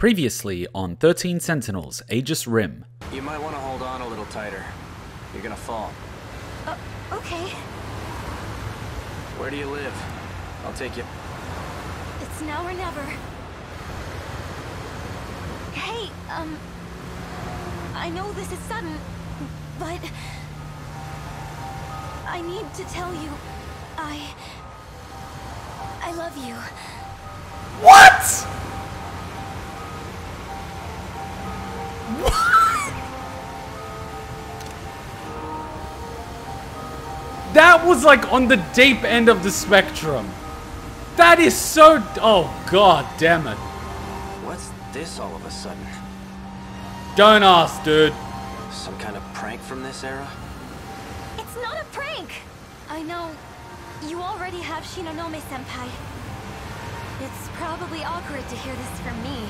Previously on 13 Sentinels Aegis Rim. You might want to hold on a little tighter. You're gonna fall. Okay. Where do you live? I'll take you. It's now or never. Hey, I know this is sudden, but I need to tell you, I love you. What? That was like on the deep end of the spectrum. That is so... Oh, god damn it. What's this all of a sudden? Don't ask, dude. Some kind of prank from this era? It's not a prank! I know. You already have Shinonome-senpai. It's probably awkward to hear this from me,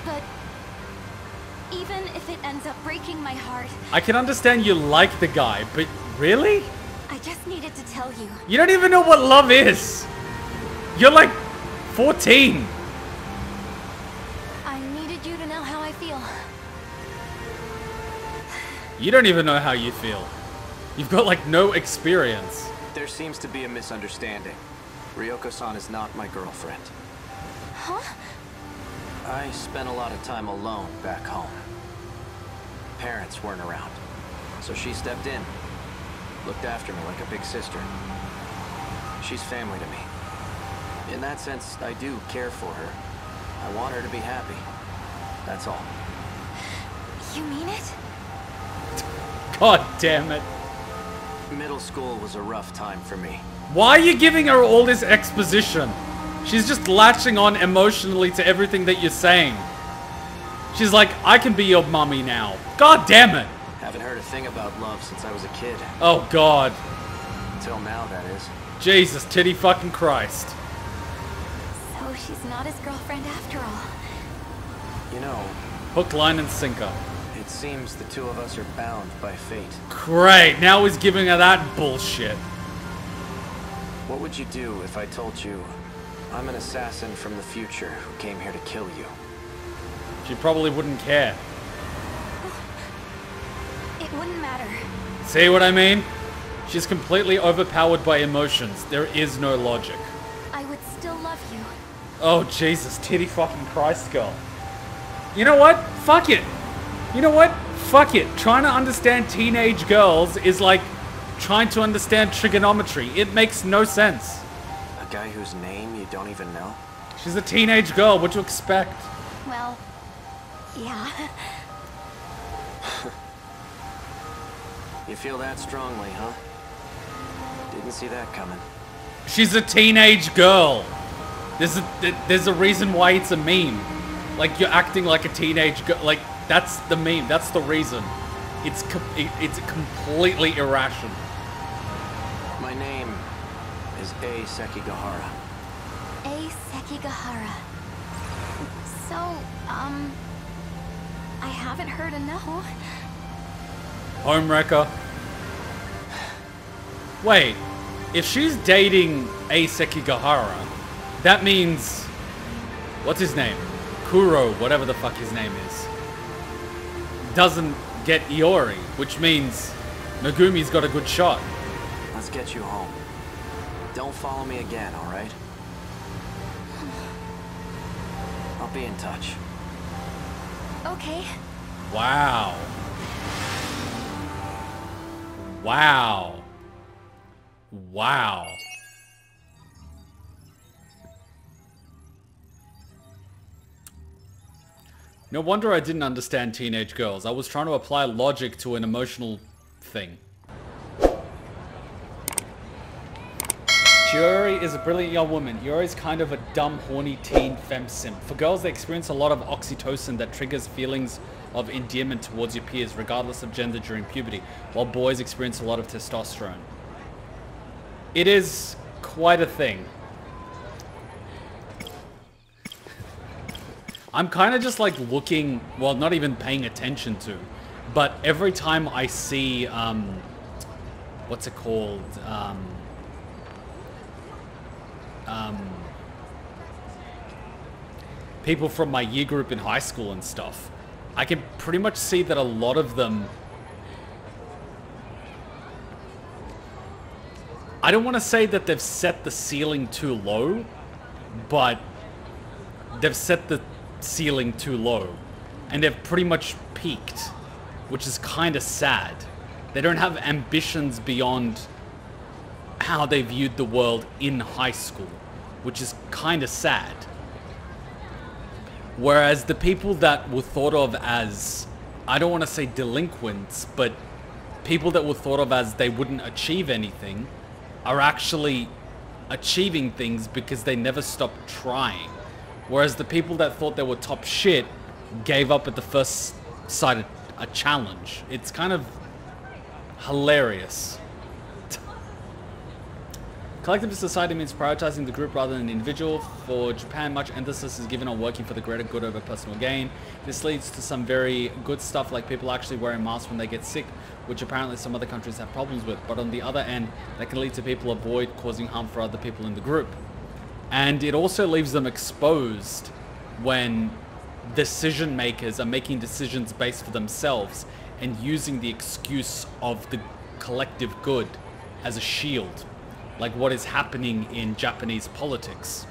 but even if it ends up breaking my heart... I can understand you like the guy, but really? I just needed to tell you. You don't even know what love is. You're like 14. I needed you to know how I feel. You don't even know how you feel. You've got like no experience. There seems to be a misunderstanding. Ryoko-san is not my girlfriend. Huh? I spent a lot of time alone back home. Parents weren't around, so she stepped in. Looked after me like a big sister. She's family to me. In that sense, I do care for her. I want her to be happy. That's all. You mean it? God damn it. Middle school was a rough time for me. Why are you giving her all this exposition? She's just latching on emotionally to everything that you're saying. She's like, I can be your mummy now. God damn it. Haven't heard a thing about love since I was a kid. Oh god. Until now, that is. Jesus, titty fucking Christ. So she's not his girlfriend after all. You know, Hook, line, and sinker. it seems the two of us are bound by fate. Great, now he's giving her that bullshit. What would you do if I told you I'm an assassin from the future who came here to kill you? She probably wouldn't care. It wouldn't matter. See what I mean? She's completely overpowered by emotions. There is no logic. I would still love you. Oh, Jesus, titty fucking Christ, girl. You know what? Fuck it. You know what? Fuck it. Trying to understand teenage girls is like trying to understand trigonometry. It makes no sense. A guy whose name you don't even know? She's a teenage girl. What do you expect? Well, yeah. You feel that strongly, huh? Didn't see that coming. She's a teenage girl. There's a reason why it's a meme. Like, you're acting like a teenage girl. Like, that's the meme. That's the reason. It's completely irrational. My name is A. Sekigahara. A. Sekigahara. So, I haven't heard a no. Homewrecker. Wait, if she's dating A. Sekigahara, that means... What's his name? Kuro, whatever the fuck his name is. Doesn't get Iori, which means Megumi's got a good shot. Let's get you home. Don't follow me again, alright? I'll be in touch. Okay. Wow. Wow. Wow. No wonder I didn't understand teenage girls. I was trying to apply logic to an emotional thing. Iori is a brilliant young woman. Iori is kind of a dumb, horny teen femme simp. For girls, they experience a lot of oxytocin that triggers feelings of endearment towards your peers, regardless of gender during puberty, while boys experience a lot of testosterone. It is quite a thing. I'm kind of just like looking, well, not even paying attention to, but every time I see, what's it called? people from my year group in high school and stuff, I can pretty much see that a lot of them, I don't want to say that they've set the ceiling too low, but they've set the ceiling too low. And they've pretty much peaked, which is kind of sad. They don't have ambitions beyond how they viewed the world in high school, which is kind of sad. Whereas the people that were thought of as, I don't want to say delinquents, but people that were thought of as they wouldn't achieve anything are actually achieving things because they never stopped trying. Whereas the people that thought they were top shit gave up at the first sight of a challenge. It's kind of hilarious. Collective society means prioritizing the group rather than the individual. For Japan, much emphasis is given on working for the greater good over personal gain. This leads to some very good stuff like people actually wearing masks when they get sick, which apparently some other countries have problems with. But on the other end, that can lead to people avoid causing harm for other people in the group. And it also leaves them exposed when decision makers are making decisions based for themselves and using the excuse of the collective good as a shield. Like what is happening in Japanese politics.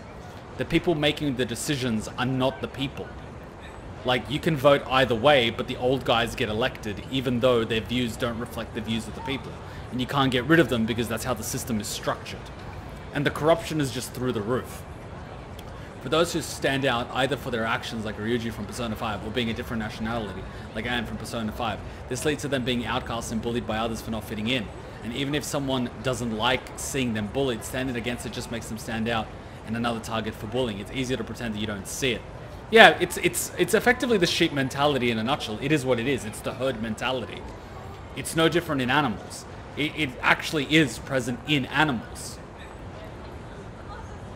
The people making the decisions are not the people. Like, you can vote either way, but the old guys get elected even though their views don't reflect the views of the people. And you can't get rid of them because that's how the system is structured. And the corruption is just through the roof. For those who stand out either for their actions like Ryuji from Persona 5 or being a different nationality like I am from Persona 5, this leads to them being outcast and bullied by others for not fitting in. And even if someone doesn't like seeing them bullied, standing against it just makes them stand out and another target for bullying. It's easier to pretend that you don't see it. Yeah, it's effectively the sheep mentality in a nutshell. It is what it is. It's the herd mentality. It's no different in animals. It actually is present in animals.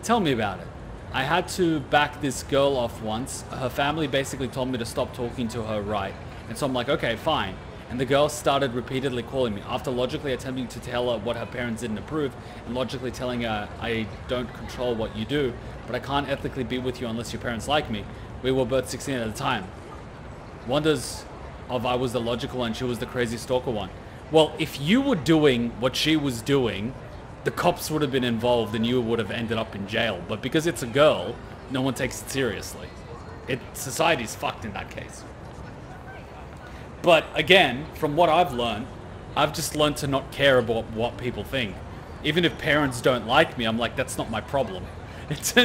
Tell me about it. I had to back this girl off once. Her family basically told me to stop talking to her, right? And so I'm like, okay, fine. And the girl started repeatedly calling me. After logically attempting to tell her what her parents didn't approve, and logically telling her, I don't control what you do, but I can't ethically be with you unless your parents like me. We were both 16 at the time. Wonders of I was the logical one, she was the crazy stalker one. Well, if you were doing what she was doing, the cops would have been involved and you would have ended up in jail. But because it's a girl, no one takes it seriously. Society's fucked in that case. But again, from what I've learned, I've just learned to not care about what people think. Even if parents don't like me, I'm like, that's not my problem. It's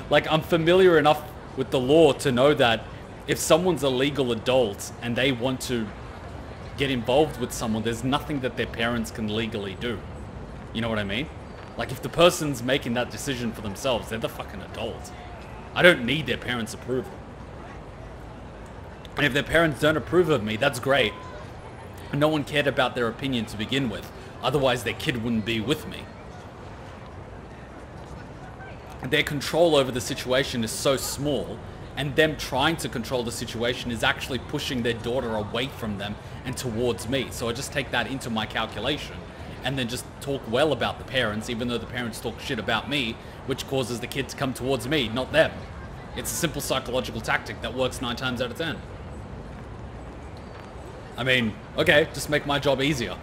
like, I'm familiar enough with the law to know that if someone's a legal adult and they want to get involved with someone, there's nothing that their parents can legally do. You know what I mean? Like, if the person's making that decision for themselves, they're the fucking adult. I don't need their parents' approval. And if their parents don't approve of me, that's great. No one cared about their opinion to begin with. Otherwise, their kid wouldn't be with me. Their control over the situation is so small, and them trying to control the situation is actually pushing their daughter away from them and towards me. So I just take that into my calculation, and then just talk well about the parents, even though the parents talk shit about me, which causes the kid to come towards me, not them. It's a simple psychological tactic that works 9 times out of 10. I mean, okay, just make my job easier.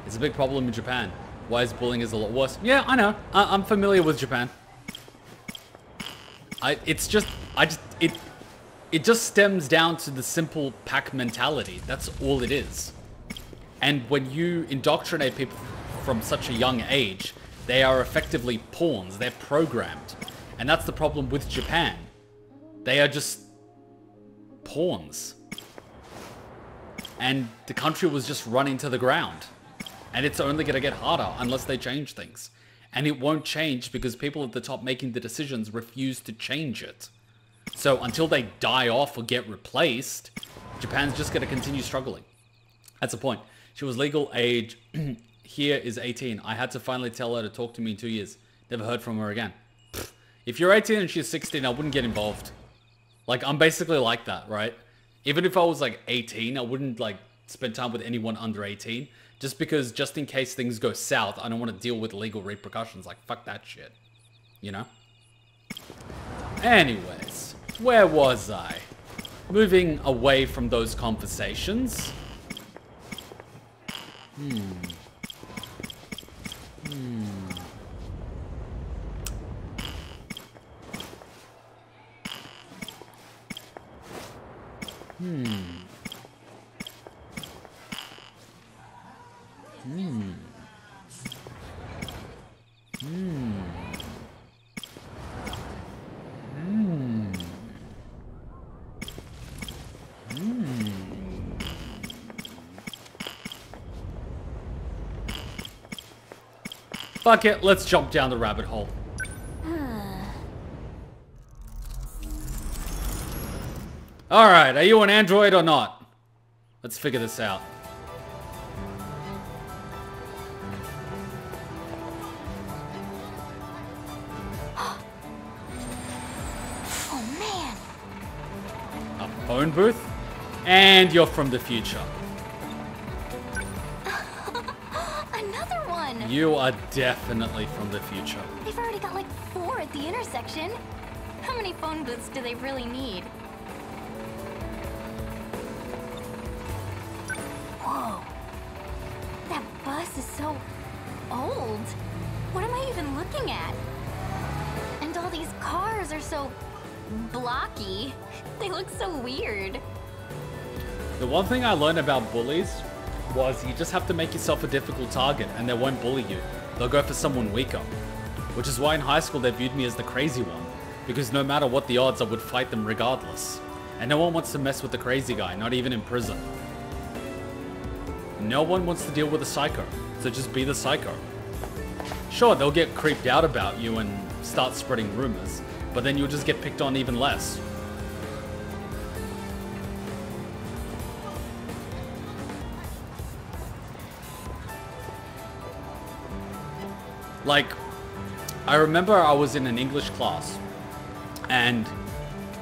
It's a big problem in Japan. Why is bullying is a lot worse? Yeah, I know. I'm familiar with Japan. It just stems down to the simple pack mentality. That's all it is. And when you indoctrinate people from such a young age, they are effectively pawns. They're programmed. And that's the problem with Japan. They are just pawns. And the country was just running to the ground. And it's only going to get harder unless they change things. And it won't change because people at the top making the decisions refuse to change it. So until they die off or get replaced, Japan's just going to continue struggling. That's the point. She was legal age. Here is 18. I had to finally tell her to talk to me in 2 years. Never heard from her again. Pfft. If you're 18 and she's 16, I wouldn't get involved. Like, I'm basically like that, right? Even if I was like 18, I wouldn't like spend time with anyone under 18. Just because, just in case things go south, I don't want to deal with legal repercussions. Like, fuck that shit. You know? Anyways, where was I? Moving away from those conversations. Fuck it, let's jump down the rabbit hole. Alright, are you an android or not? Let's figure this out. Oh man. A phone booth? And you're from the future. Another one. You are definitely from the future. They've already got like 4 at the intersection. How many phone booths do they really need? Whoa. That bus is so old. What am I even looking at? And all these cars are so blocky. They look so weird. The one thing I learned about bullies was you just have to make yourself a difficult target and they won't bully you. They'll go for someone weaker. Which is why in high school they viewed me as the crazy one. Because no matter what the odds, I would fight them regardless. And no one wants to mess with the crazy guy, not even in prison. No one wants to deal with a psycho, so just be the psycho. Sure, they'll get creeped out about you and start spreading rumors, but then you'll just get picked on even less. Like, I remember I was in an English class, and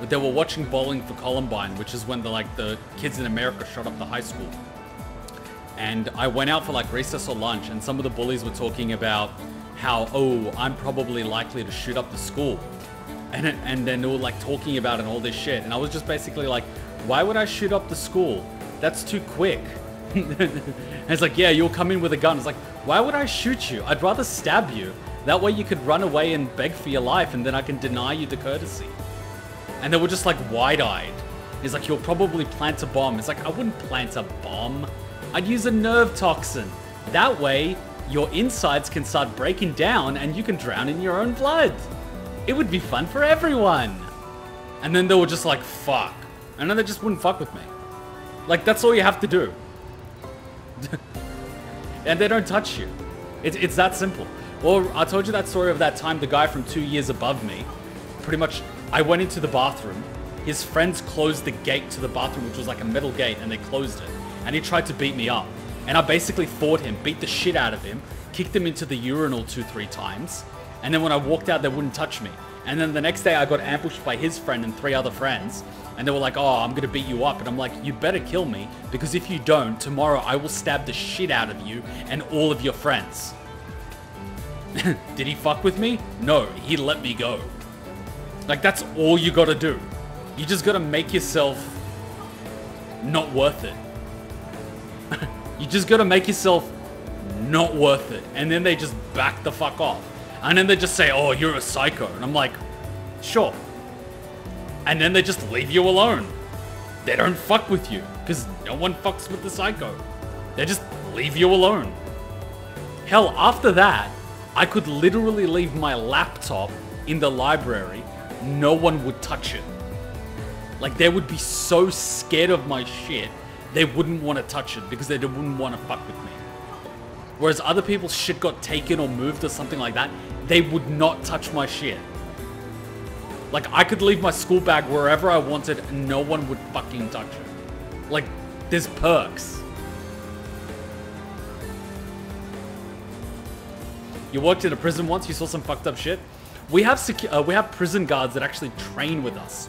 they were watching Bowling for Columbine, which is when the kids in America shot up the high school. And I went out for like recess or lunch, and some of the bullies were talking about how, oh, I'm probably likely to shoot up the school. And then they were like talking about it and all this shit. And I was just basically like, why would I shoot up the school? That's too quick. And it's like, yeah, you'll come in with a gun. It's like, why would I shoot you? I'd rather stab you. That way you could run away and beg for your life, and then I can deny you the courtesy. And they were just like wide-eyed. He's like, you'll probably plant a bomb. It's like, I wouldn't plant a bomb. I'd use a nerve toxin. That way, your insides can start breaking down and you can drown in your own blood. It would be fun for everyone. And then they were just like, fuck. And then they just wouldn't fuck with me. Like, that's all you have to do. And they don't touch you. It's that simple. Or I told you that story of that time the guy from 2 years above me, pretty much, I went into the bathroom. His friends closed the gate to the bathroom, which was like a metal gate, and they closed it. And he tried to beat me up. And I basically fought him, beat the shit out of him, kicked him into the urinal 2-3 times. And then when I walked out, they wouldn't touch me. And then the next day I got ambushed by his friend and 3 other friends. And they were like, oh, I'm gonna beat you up. And I'm like, you better kill me, because if you don't, tomorrow I will stab the shit out of you and all of your friends. Did he fuck with me? No, he let me go. Like, that's all you gotta do. You just gotta make yourself not worth it. You just gotta make yourself not worth it. And then they just back the fuck off. And then they just say, oh, you're a psycho. And I'm like, sure. And then they just leave you alone. They don't fuck with you, because no one fucks with the psycho. They just leave you alone. Hell, after that, I could literally leave my laptop in the library. No one would touch it. Like, they would be so scared of my shit, they wouldn't want to touch it because they wouldn't want to fuck with me. Whereas other people's shit got taken or moved or something like that, they would not touch my shit. Like, I could leave my school bag wherever I wanted and no one would fucking touch it. Like, there's perks. You worked in a prison once, you saw some fucked up shit. We have prison guards that actually train with us.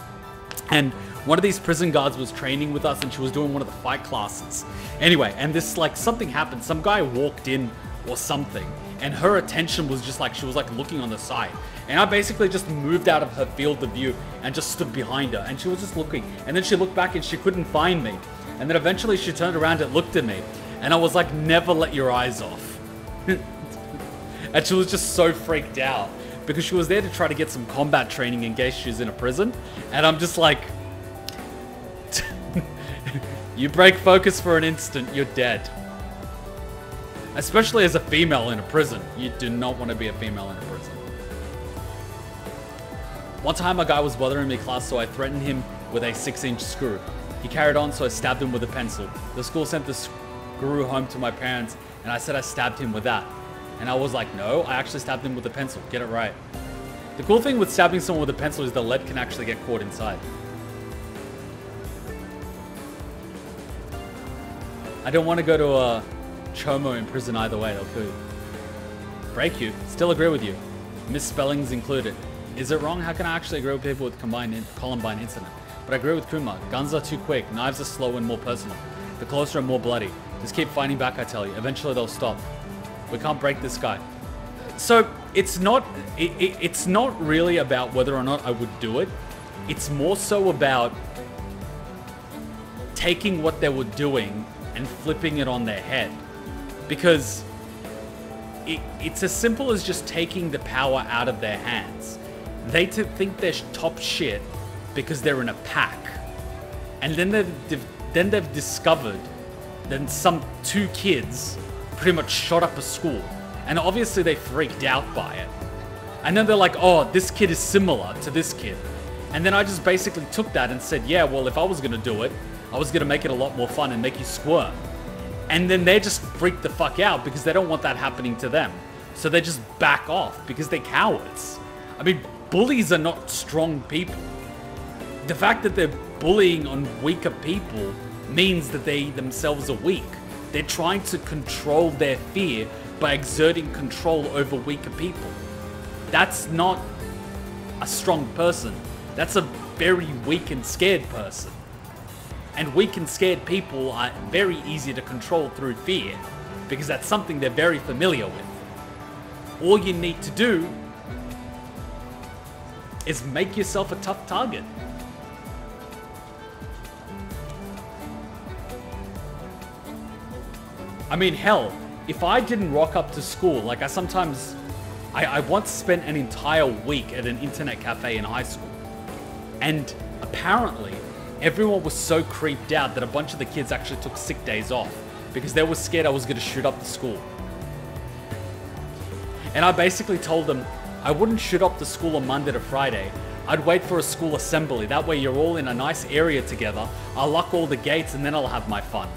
And one of these prison guards was training with us and she was doing one of the fight classes. Anyway, and this, like, something happened. Some guy walked in or something. and her attention was just like, she was like looking on the side. And I basically just moved out of her field of view and just stood behind her, and she was just looking. And then she looked back and she couldn't find me. And then eventually she turned around and looked at me, and I was like, never let your eyes off. And she was just so freaked out because she was there to try to get some combat training in case she's in a prison. And I'm just like, you break focus for an instant, you're dead. Especially as a female in a prison. You do not want to be a female in a prison. One time a guy was bothering me in class, so I threatened him with a 6-inch screw. He carried on, so I stabbed him with a pencil. The school sent the screw home to my parents, and I said I stabbed him with that. And I was like, no, I actually stabbed him with a pencil. Get it right. The cool thing with stabbing someone with a pencil is the lead can actually get caught inside. I don't want to go to a chomo in prison either way, they'll kill you. Break you. Still agree with you. Misspellings included. Is it wrong? How can I actually agree with people with Columbine incident? But I agree with Kuma. Guns are too quick. Knives are slow and more personal. The closer and more bloody. Just keep fighting back, I tell you. Eventually they'll stop. We can't break this guy. So it's not really about whether or not I would do it. It's more so about taking what they were doing and flipping it on their head. Because it's as simple as just taking the power out of their hands. They think they're top shit because they're in a pack. And then they've discovered that some 2 kids pretty much shot up a school. And obviously they freaked out by it. And then they're like, oh, this kid is similar to this kid. And then I just basically took that and said, yeah, well, if I was going to do it, I was going to make it a lot more fun and make you squirm. And then they just freak the fuck out because they don't want that happening to them. So they just back off because they're cowards. I mean, bullies are not strong people. The fact that they're bullying on weaker people means that they themselves are weak. They're trying to control their fear by exerting control over weaker people. That's not a strong person. That's a very weak and scared person. And weak and scared people are very easy to control through fear because that's something they're very familiar with. All you need to do is make yourself a tough target. I mean, hell, if I didn't rock up to school, like I once spent an entire week at an internet cafe in high school. And apparently, everyone was so creeped out that a bunch of the kids actually took sick days off because they were scared I was going to shoot up the school. And I basically told them I wouldn't shoot up the school on Monday to Friday. I'd wait for a school assembly. That way you're all in a nice area together. I'll lock all the gates and then I'll have my fun.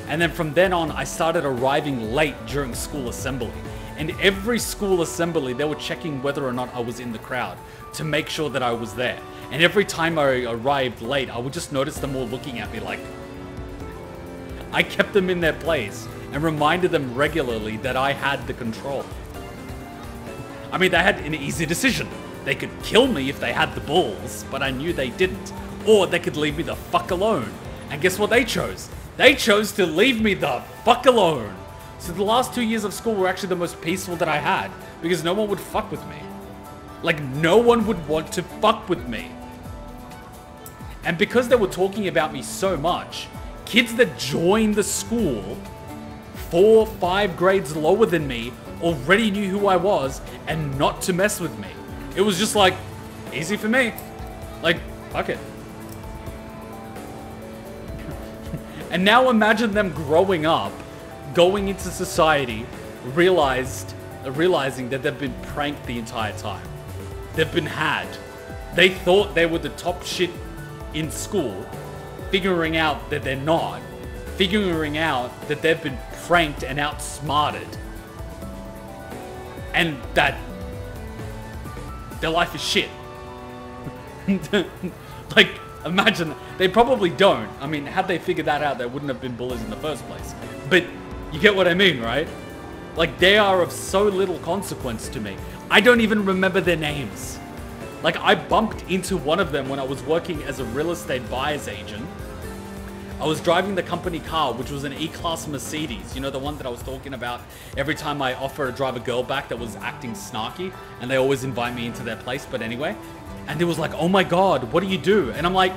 And then from then on, I started arriving late during school assembly. And every school assembly, they were checking whether or not I was in the crowd to make sure that I was there. And every time I arrived late, I would just notice them all looking at me like... I kept them in their place and reminded them regularly that I had the control. I mean, they had an easy decision. They could kill me if they had the balls, but I knew they didn't. Or they could leave me the fuck alone. And guess what they chose? They chose to leave me the fuck alone. So the last 2 years of school were actually the most peaceful that I had because no one would fuck with me. Like, no one would want to fuck with me. And because they were talking about me so much, kids that joined the school 4, 5 grades lower than me already knew who I was and not to mess with me. It was just like, easy for me. Like, fuck it. And now imagine them growing up, going into society, realizing that they've been pranked the entire time. They've been had. They thought they were the top shit in school, figuring out that they're not, figuring out that they've been pranked and outsmarted, and that their life is shit. Like, imagine, they probably don't. I mean, had they figured that out, they wouldn't have been bullies in the first place. But you get what I mean, right? Like, they are of so little consequence to me. I don't even remember their names. Like, I bumped into one of them when I was working as a real estate buyer's agent. I was driving the company car, which was an E-Class Mercedes. You know, the one that I was talking about every time I offer to drive a girl back that was acting snarky, and they always invite me into their place, but anyway. And it was like, oh my god, what do you do? And I'm like,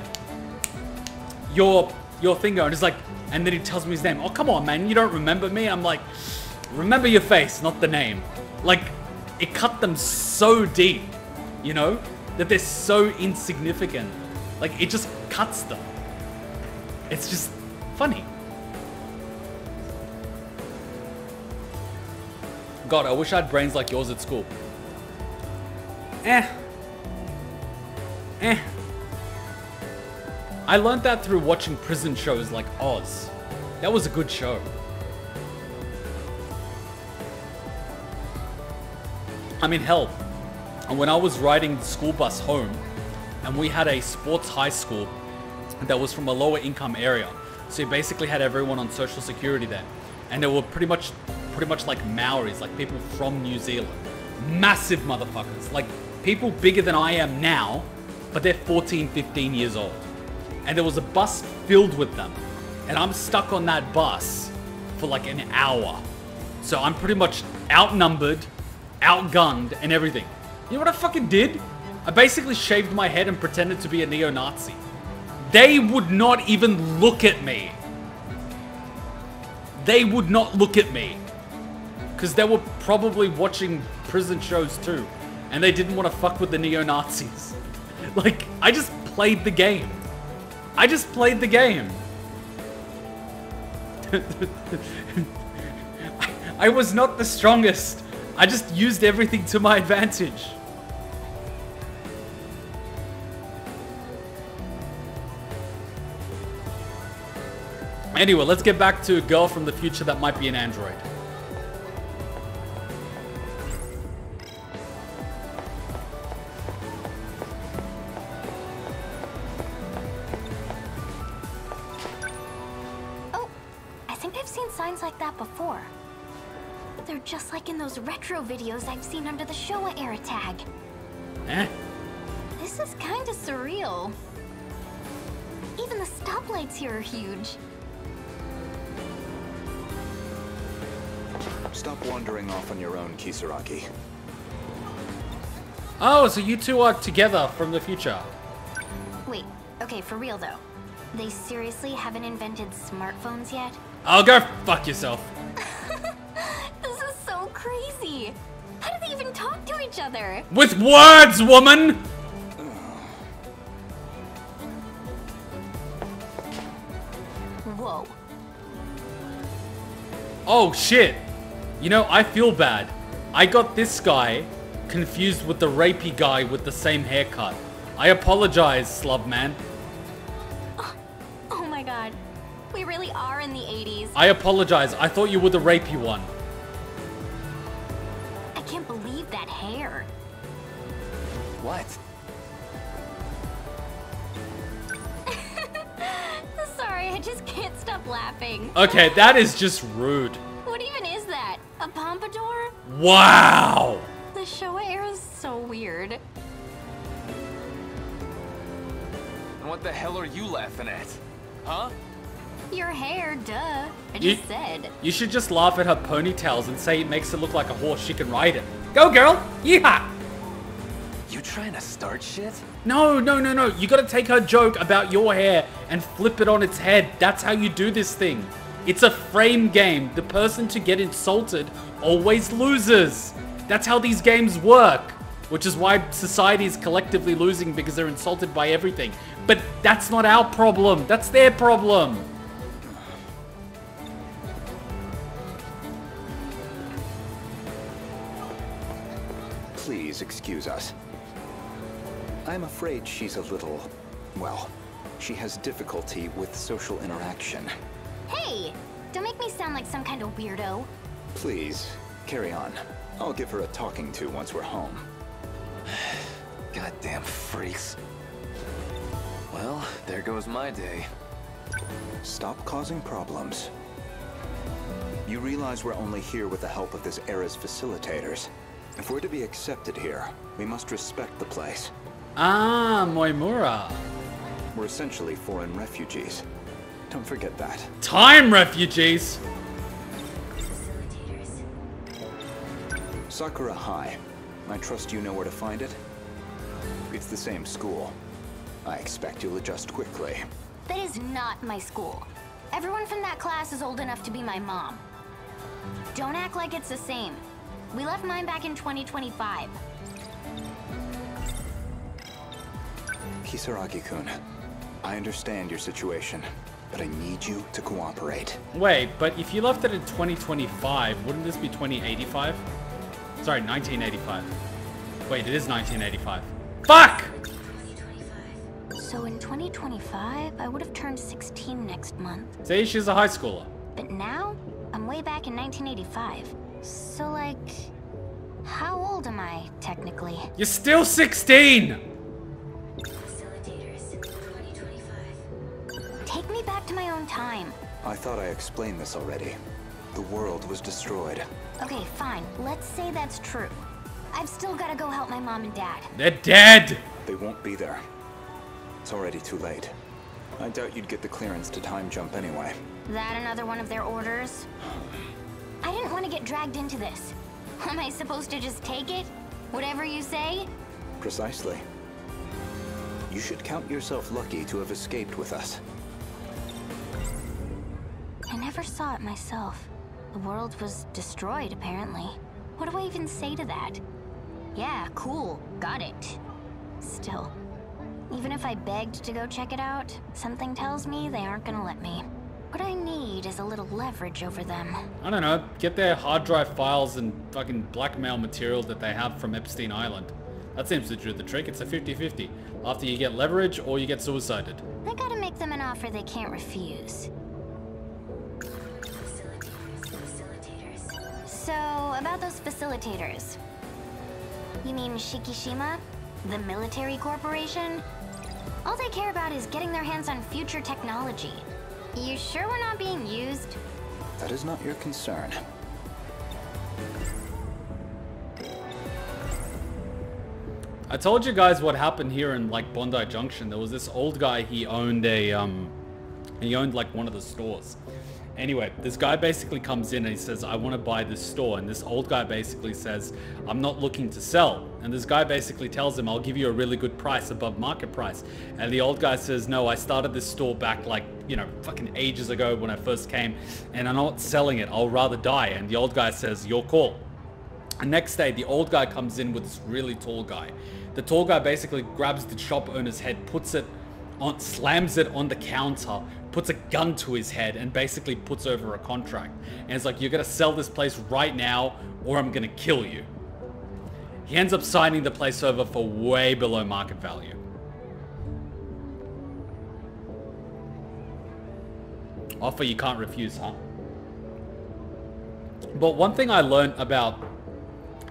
your finger. And it's like, and then he tells me his name. Oh, come on, man, you don't remember me? I'm like, remember your face, not the name. Like, it cut them so deep, you know, that they're so insignificant. Like, it just cuts them. It's just funny. God, I wish I had brains like yours at school. I learned that through watching prison shows like Oz. That was a good show. I mean, hell, when I was riding the school bus home, and we had a sports high school that was from a lower income area. So you basically had everyone on social security there. And they were pretty much like Maoris, like people from New Zealand. Massive motherfuckers. Like people bigger than I am now, but they're 14, 15 years old. And there was a bus filled with them. And I'm stuck on that bus for like an hour. So I'm pretty much outnumbered, outgunned, and everything. You know what I fucking did? I basically shaved my head and pretended to be a neo-Nazi. They would not even look at me. They would not look at me. Because they were probably watching prison shows too. And they didn't want to fuck with the neo-Nazis. Like, I just played the game. I just played the game. I was not the strongest. I just used everything to my advantage. Anyway, let's get back to a girl from the future that might be an android. Oh, I think I've seen signs like that before. They're just like in those retro videos I've seen under the Showa era tag. Eh? This is kinda surreal. Even the stoplights here are huge. Stop wandering off on your own, Kisaragi. Oh, so you two are together from the future. Wait, okay, for real though. They seriously haven't invented smartphones yet? Oh, go fuck yourself. This is so crazy. How do they even talk to each other? With words, woman! Whoa. Oh, shit. You know, I feel bad. I got this guy confused with the rapey guy with the same haircut. I apologize, slub man. Oh my god. We really are in the 80s. I apologize. I thought you were the rapey one. I can't believe that hair. What? Sorry, I just can't stop laughing. Okay, that is just rude. What even is that? A pompadour? Wow! The Showa era is so weird. And what the hell are you laughing at? Huh? Your hair, duh. I just said. You should just laugh at her ponytails and say it makes it look like a horse she can ride it. Go, girl! Yeehaw! You trying to start shit? No. You gotta take her joke about your hair and flip it on its head. That's how you do this thing. It's a frame game. The person to get insulted always loses. That's how these games work. Which is why society is collectively losing, because they're insulted by everything. But that's not our problem. That's their problem. Please excuse us. I'm afraid she's a little, well, she has difficulty with social interaction. Hey! Don't make me sound like some kind of weirdo. Please, carry on. I'll give her a talking to once we're home. Goddamn freaks. Well, there goes my day. Stop causing problems. You realize we're only here with the help of this era's facilitators. If we're to be accepted here, we must respect the place. Ah, Moimura. We're essentially foreign refugees. Don't forget that. Time refugees! Sakura High. I trust you know where to find it? It's the same school. I expect you'll adjust quickly. That is not my school. Everyone from that class is old enough to be my mom. Don't act like it's the same. We left mine back in 2025. Kisaragi-kun, I understand your situation, but I need you to cooperate. Wait, but if you left it in 2025, wouldn't this be 2085? Sorry, 1985. Wait, it is 1985. Fuck! So in 2025, I would have turned 16 next month. Say she's a high schooler. But now, I'm way back in 1985. So like, how old am I, technically? You're still 16! Take me back to my own time. I thought I explained this already. The world was destroyed. Okay, fine. Let's say that's true. I've still gotta go help my mom and dad. They're dead! They won't be there. It's already too late. I doubt you'd get the clearance to time jump anyway. That another one of their orders? I didn't want to get dragged into this. Am I supposed to just take it? Whatever you say? Precisely. You should count yourself lucky to have escaped with us. I never saw it myself. The world was destroyed, apparently. What do I even say to that? Yeah, cool. Got it. Still, even if I begged to go check it out, something tells me they aren't gonna let me. What I need is a little leverage over them. I don't know, get their hard drive files and fucking blackmail material that they have from Epstein Island. That seems to do the trick. It's a 50-50. After you get leverage or you get suicided. I gotta make them an offer they can't refuse. So, about those facilitators. You mean Shikishima? The military corporation? All they care about is getting their hands on future technology. You sure we're not being used? That is not your concern. I told you guys what happened here in like Bondi Junction. There was this old guy, he owned like one of the stores. Anyway, this guy basically comes in and he says, I want to buy this store. And this old guy basically says, I'm not looking to sell. And this guy basically tells him, I'll give you a really good price above market price. And the old guy says, no, I started this store back like, you know, fucking ages ago when I first came. And I'm not selling it. I'll rather die. And the old guy says, your call. And next day, the old guy comes in with this really tall guy. The tall guy basically grabs the shop owner's head, puts it on, slams it on the counter, puts a gun to his head, and basically puts over a contract. And it's like, you're gonna sell this place right now, or I'm gonna kill you. He ends up signing the place over for way below market value. Offer you can't refuse, huh? But one thing I learned about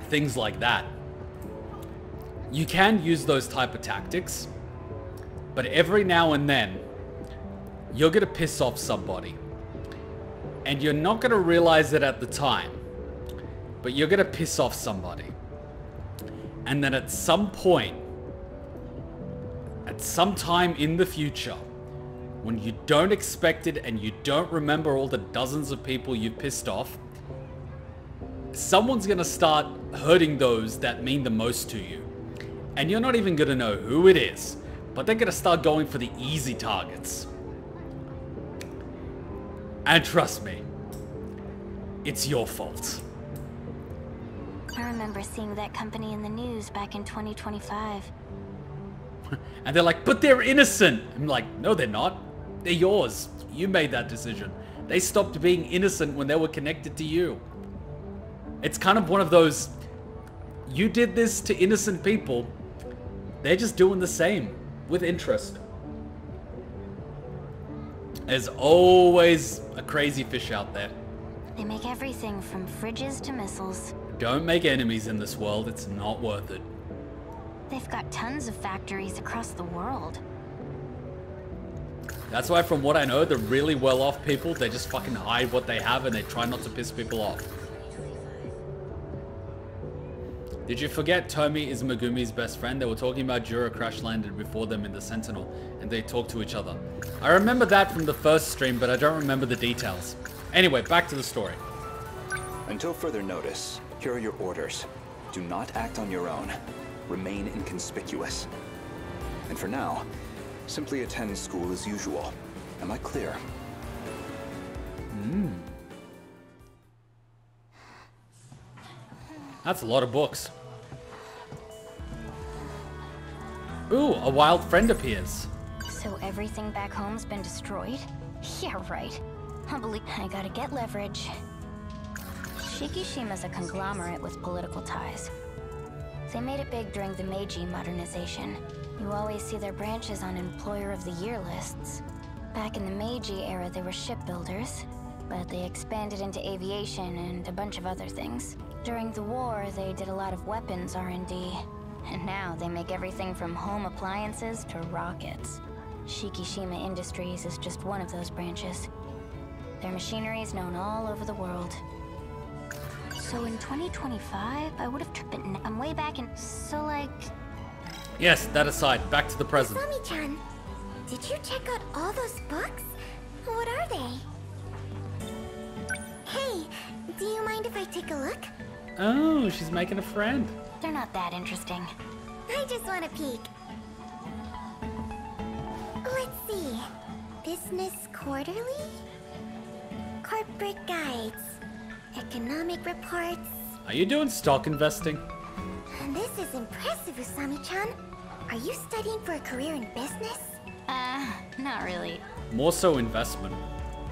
things like that, you can use those type of tactics, but every now and then, you're gonna piss off somebody. And you're not gonna realize it at the time, but you're gonna piss off somebody. And then at some point, at some time in the future, when you don't expect it and you don't remember all the dozens of people you've pissed off, someone's gonna start hurting those that mean the most to you. And you're not even gonna know who it is, but they're gonna start going for the easy targets. And trust me, it's your fault. I remember seeing that company in the news back in 2025. And they're like, but they're innocent. I'm like, no, they're not. They're yours. You made that decision. They stopped being innocent when they were connected to you. It's kind of one of those, you did this to innocent people. They're just doing the same with interest. There's always a crazy fish out there. They make everything from fridges to missiles. Don't make enemies in this world. It's not worth it. They've got tons of factories across the world. That's why, from what I know, the really well-off people, they just fucking hide what they have and they try not to piss people off. Did you forget Tomi is Megumi's best friend? They were talking about Juro crash landed before them in the Sentinel, and they talked to each other. I remember that from the first stream, but I don't remember the details. Anyway, back to the story. Until further notice, here are your orders. Do not act on your own. Remain inconspicuous. And for now, simply attend school as usual. Am I clear? That's a lot of books. Ooh, a wild friend appears. So everything back home's been destroyed? Yeah, right. I gotta get leverage. Shikishima's a conglomerate with political ties. They made it big during the Meiji modernization. You always see their branches on Employer of the Year lists. Back in the Meiji era, they were shipbuilders, but they expanded into aviation and a bunch of other things. During the war, they did a lot of weapons R&D, and now they make everything from home appliances to rockets. Shikishima Industries is just one of those branches. Their machinery is known all over the world. So in 2025, I would have been... I'm way back in... So like... Yes, that aside, back to the present. Asami-chan, did you check out all those books? What are they? Hey, do you mind if I take a look? Oh, she's making a friend. They're not that interesting. I just want to peek. Let's see. Business Quarterly? Corporate Guides. Economic Reports. Are you doing stock investing? This is impressive, Usami-chan. Are you studying for a career in business? Not really. More so investment.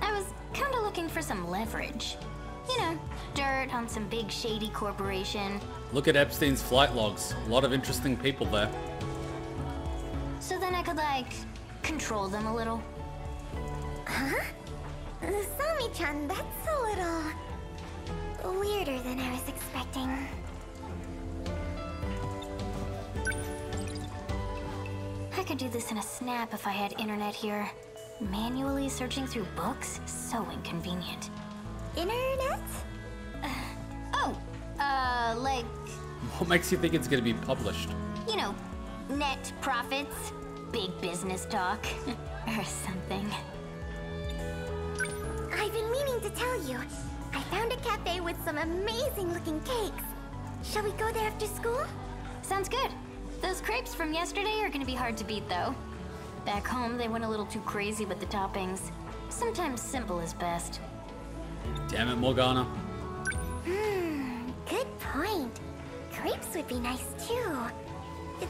I was kinda looking for some leverage. You know, dirt on some big shady corporation. Look at Epstein's flight logs. A lot of interesting people there. So then I could, like, control them a little. Huh? Usami-chan, that's a little... weirder than I was expecting. I could do this in a snap if I had internet here. Manually searching through books? So inconvenient. Internet? Like, What makes you think it's gonna be published? you know, net profits, big business talk, or something. I've been meaning to tell you. I found a cafe with some amazing looking cakes. Shall we go there after school? Sounds good. Those crepes from yesterday are gonna be hard to beat, though. Back home, they went a little too crazy with the toppings. Sometimes simple is best. Damn it, Morgana. Good point. Crepes would be nice too.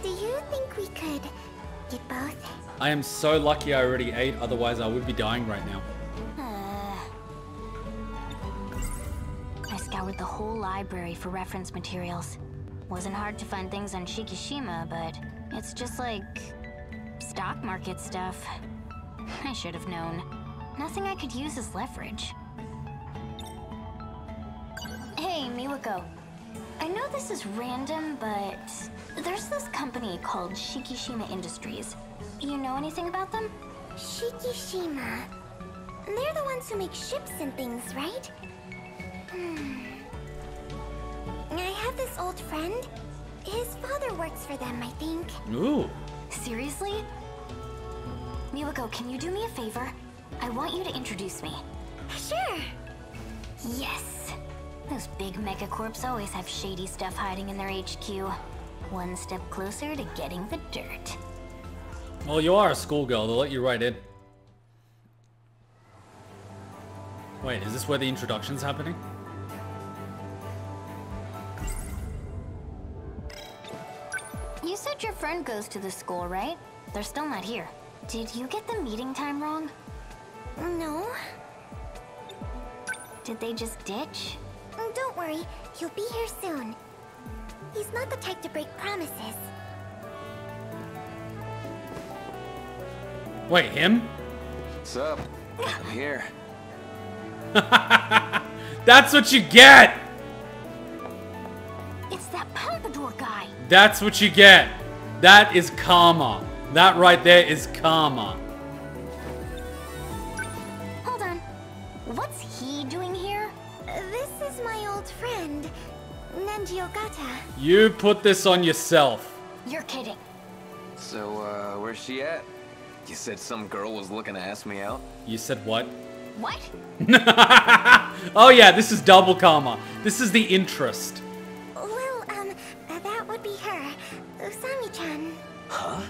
Do you think we could get both? I am so lucky I already ate, otherwise I would be dying right now. I scoured the whole library for reference materials. Wasn't hard to find things on Shikishima, but it's just like stock market stuff. I should have known. Nothing I could use as leverage. Hey, Miwako. I know this is random, but there's this company called Shikishima Industries. You know anything about them? Shikishima. They're the ones who make ships and things, right? I have this old friend. His father works for them, I think. Ooh. Seriously? Miwako, can you do me a favor? I want you to introduce me. Sure. Yes! Those big megacorps always have shady stuff hiding in their HQ. One step closer to getting the dirt. Well, you are a schoolgirl. They'll let you right in. Wait, is this where the introduction's happening? You said your friend goes to this school, right? They're still not here. Did you get the meeting time wrong? No. Did they just ditch? Don't worry, he'll be here soon. He's not the type to break promises. Wait, him? What's up? I'm here. That's what you get! It's that Pompadour guy! That's what you get. That is karma. That right there is karma. Hold on. What's he doing here? This is my old friend. RENYA GOUTO. You put this on yourself. You're kidding. So, where's she at? You said some girl was looking to ask me out? You said what? What? Oh yeah, this is double karma. This is the interest. Well, that would be her. Usami-chan. Huh?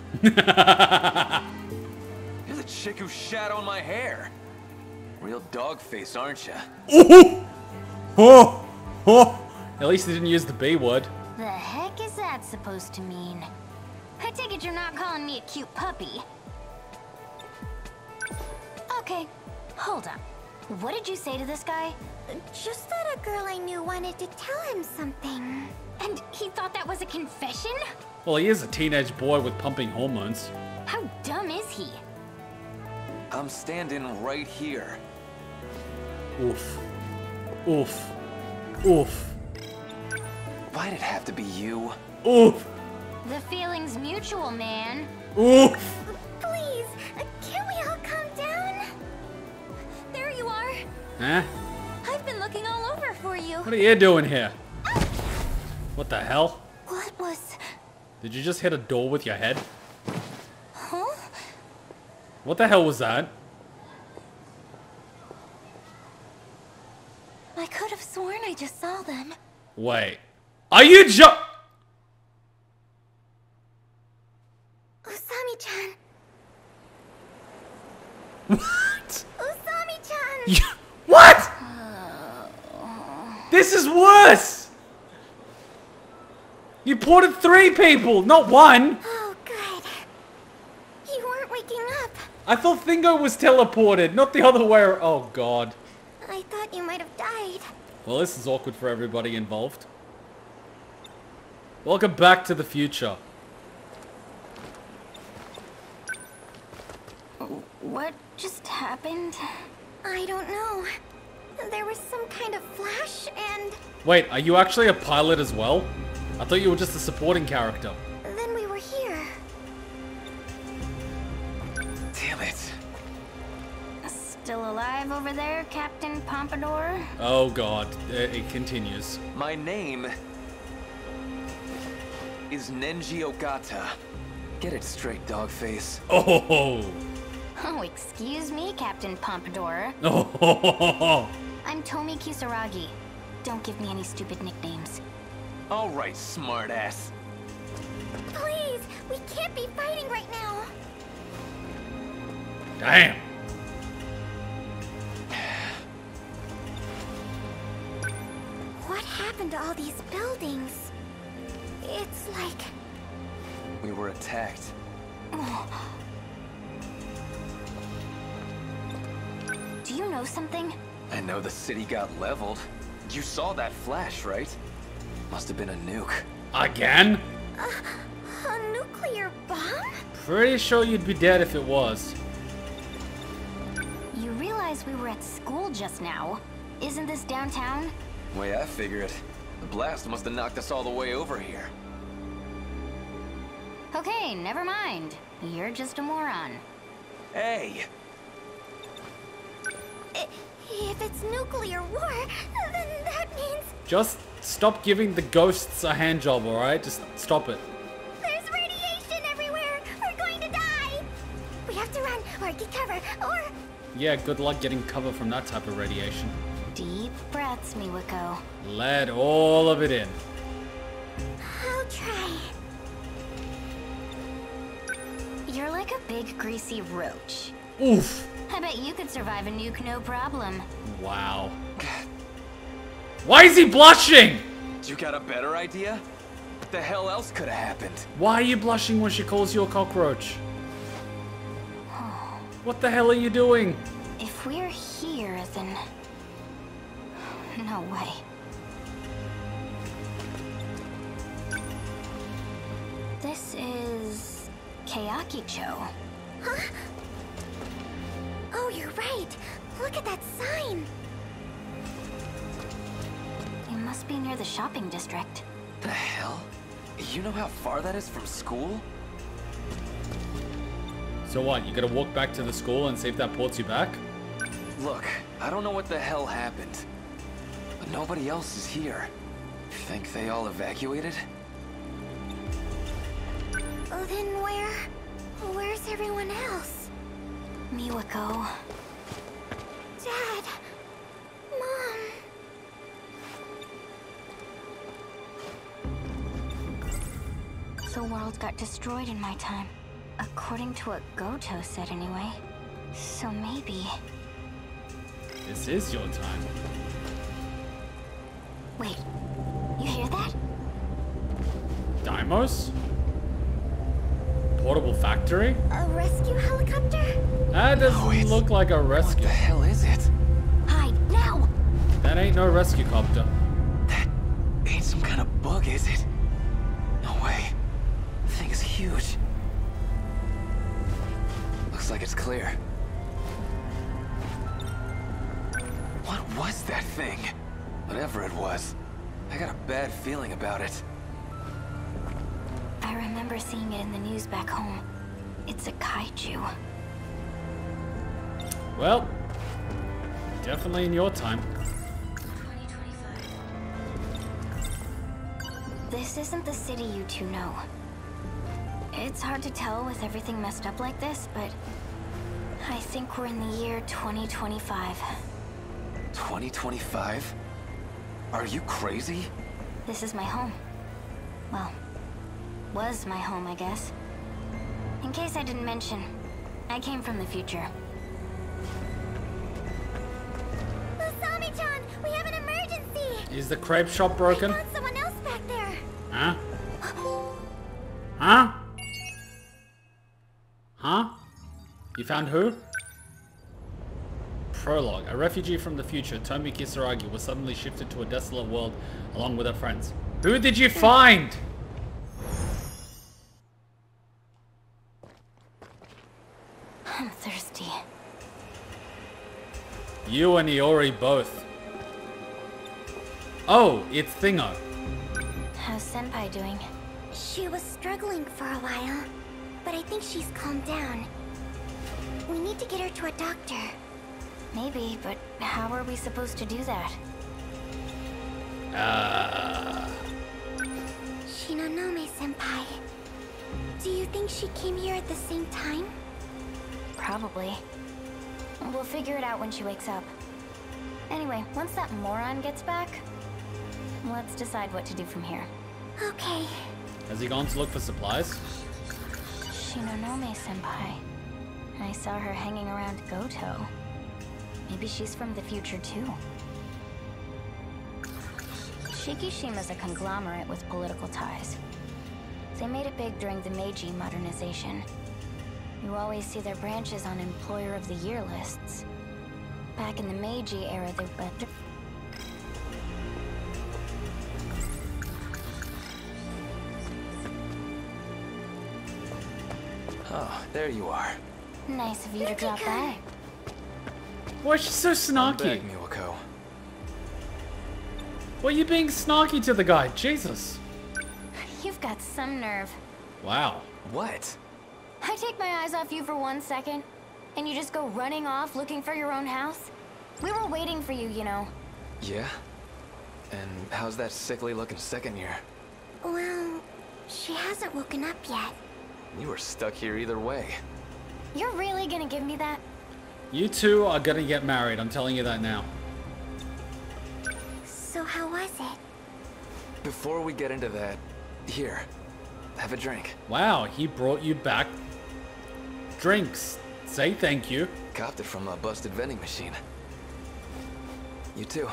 You're the chick who shat on my hair. Real dog face, aren't ya? Ooh! Oh! Oh! At least they didn't use the B word. The heck is that supposed to mean? I take it you're not calling me a cute puppy. Okay, hold up. What did you say to this guy? Just that a girl I knew wanted to tell him something. And he thought that was a confession? Well, he is a teenage boy with pumping hormones. How dumb is he? I'm standing right here. Oof. Oof. Oof. Why'd it have to be you? Oof. The feeling's mutual, man. Oof. Please, can we all calm down? There you are. Huh? I've been looking all over for you. What are you doing here? What the hell? What was... Did you just hit a door with your head? Huh? What the hell was that? I could have sworn I just saw them. Wait. Are you Usami-chan. What? Usami-chan. What? This is worse! You ported 3 people, not 1! Oh, good. You weren't waking up. I thought Thingo was teleported, not the other way around. Oh god. I thought you might have died. Well, this is awkward for everybody involved. Welcome back to the future. What just happened? I don't know. There was some kind of flash and Wait, are you actually a pilot as well? I thought you were just a supporting character. then we were here. Damn it. Still alive over there, Captain Pompadour? Oh god, it continues. My name is RENYA GOUTO. Get it straight, dogface. Oh, Oh, excuse me, Captain Pompadour. oh, I'm Tomi Kisaragi. Don't give me any stupid nicknames. All right, smartass. Please, we can't be fighting right now. damn. What happened to all these buildings? It's like... We were attacked. Do you know something? I know the city got leveled. You saw that flash, right? Must have been a nuke. Again? a nuclear bomb? Pretty sure you'd be dead if it was. You realize we were at school just now. Isn't this downtown? Way I figure it, the blast must have knocked us all the way over here. Okay, never mind. You're just a moron. Hey! If it's nuclear war, then that means Just stop giving the ghosts a handjob, alright? Just stop it. there's radiation everywhere. We're going to die. We have to run or get cover or... Yeah, good luck getting cover from that type of radiation. Deep breaths, Miwako. Let all of it in. I'll try. You're like a big greasy roach. Oof. I bet you could survive a nuke no problem. Wow. Why is he blushing? You got a better idea? What the hell else could have happened? Why are you blushing when she calls you a cockroach? What the hell are you doing? If we're here, then... No way. This is... Keiaki-cho. Huh? Oh, you're right. Look at that sign. It must be near the shopping district. The hell? You know how far that is from school? So what, you gotta walk back to the school and see if that ports you back? Look, I don't know what the hell happened. But nobody else is here. Think they all evacuated? Oh, then where's everyone else? Miwako. Dad! Mom! The world got destroyed in my time. According to what Goto said anyway. So maybe... This is your time. Wait, you hear that? Deimos? Portable factory? A rescue helicopter? That doesn't look like a What rescue. the hell is it? Hide, now! That ain't no rescue copter. That ain't some kind of bug, is it? No way. The thing is huge. Looks like it's clear. What was that thing? Whatever it was. I got a bad feeling about it. I remember seeing it in the news back home. It's a kaiju. Well, definitely in your time. 2025. This isn't the city you two know. It's hard to tell with everything messed up like this, but I think we're in the year 2025. 2025? Are you crazy? This is my home. Well, was my home, I guess. In case I didn't mention, I came from the future. Masami-chan, we have an emergency! Is the crepe shop I broken? found someone else back there! Huh? Huh? Huh? You found who? Prologue. A refugee from the future, Tomi Kisaragi, was suddenly shifted to a desolate world along with her friends. Who did you find? I'm thirsty. You and Iori both. Oh, it's Thingo. How's Senpai doing? She was struggling for a while, but I think she's calmed down. We need to get her to a doctor. Maybe, but how are we supposed to do that? Shinonome-senpai. Do you think she came here at the same time? Probably. We'll figure it out when she wakes up. Anyway, once that moron gets back, let's decide what to do from here. Okay. Has he gone to look for supplies? Shinonome-senpai. I saw her hanging around Goto. Maybe she's from the future too. Shikishima's a conglomerate with political ties. They made it big during the Meiji modernization. You always see their branches on Employer of the Year lists. Back in the Meiji era, they were... Oh, there you are. Nice of you to drop by. Why is she so snarky? Beg, Miwako. Why are you being snarky to the guy? Jesus. You've got some nerve. Wow. What? I take my eyes off you for 1 second, and you just go running off looking for your own house? We were waiting for you, you know. Yeah? And how's that sickly looking second year? Well, she hasn't woken up yet. You were stuck here either way. You're really gonna give me that? You two are gonna get married, I'm telling you that now. So how was it? Before we get into that, here, have a drink. Wow, he brought you back drinks. Say thank you. Copped it from a busted vending machine. You too.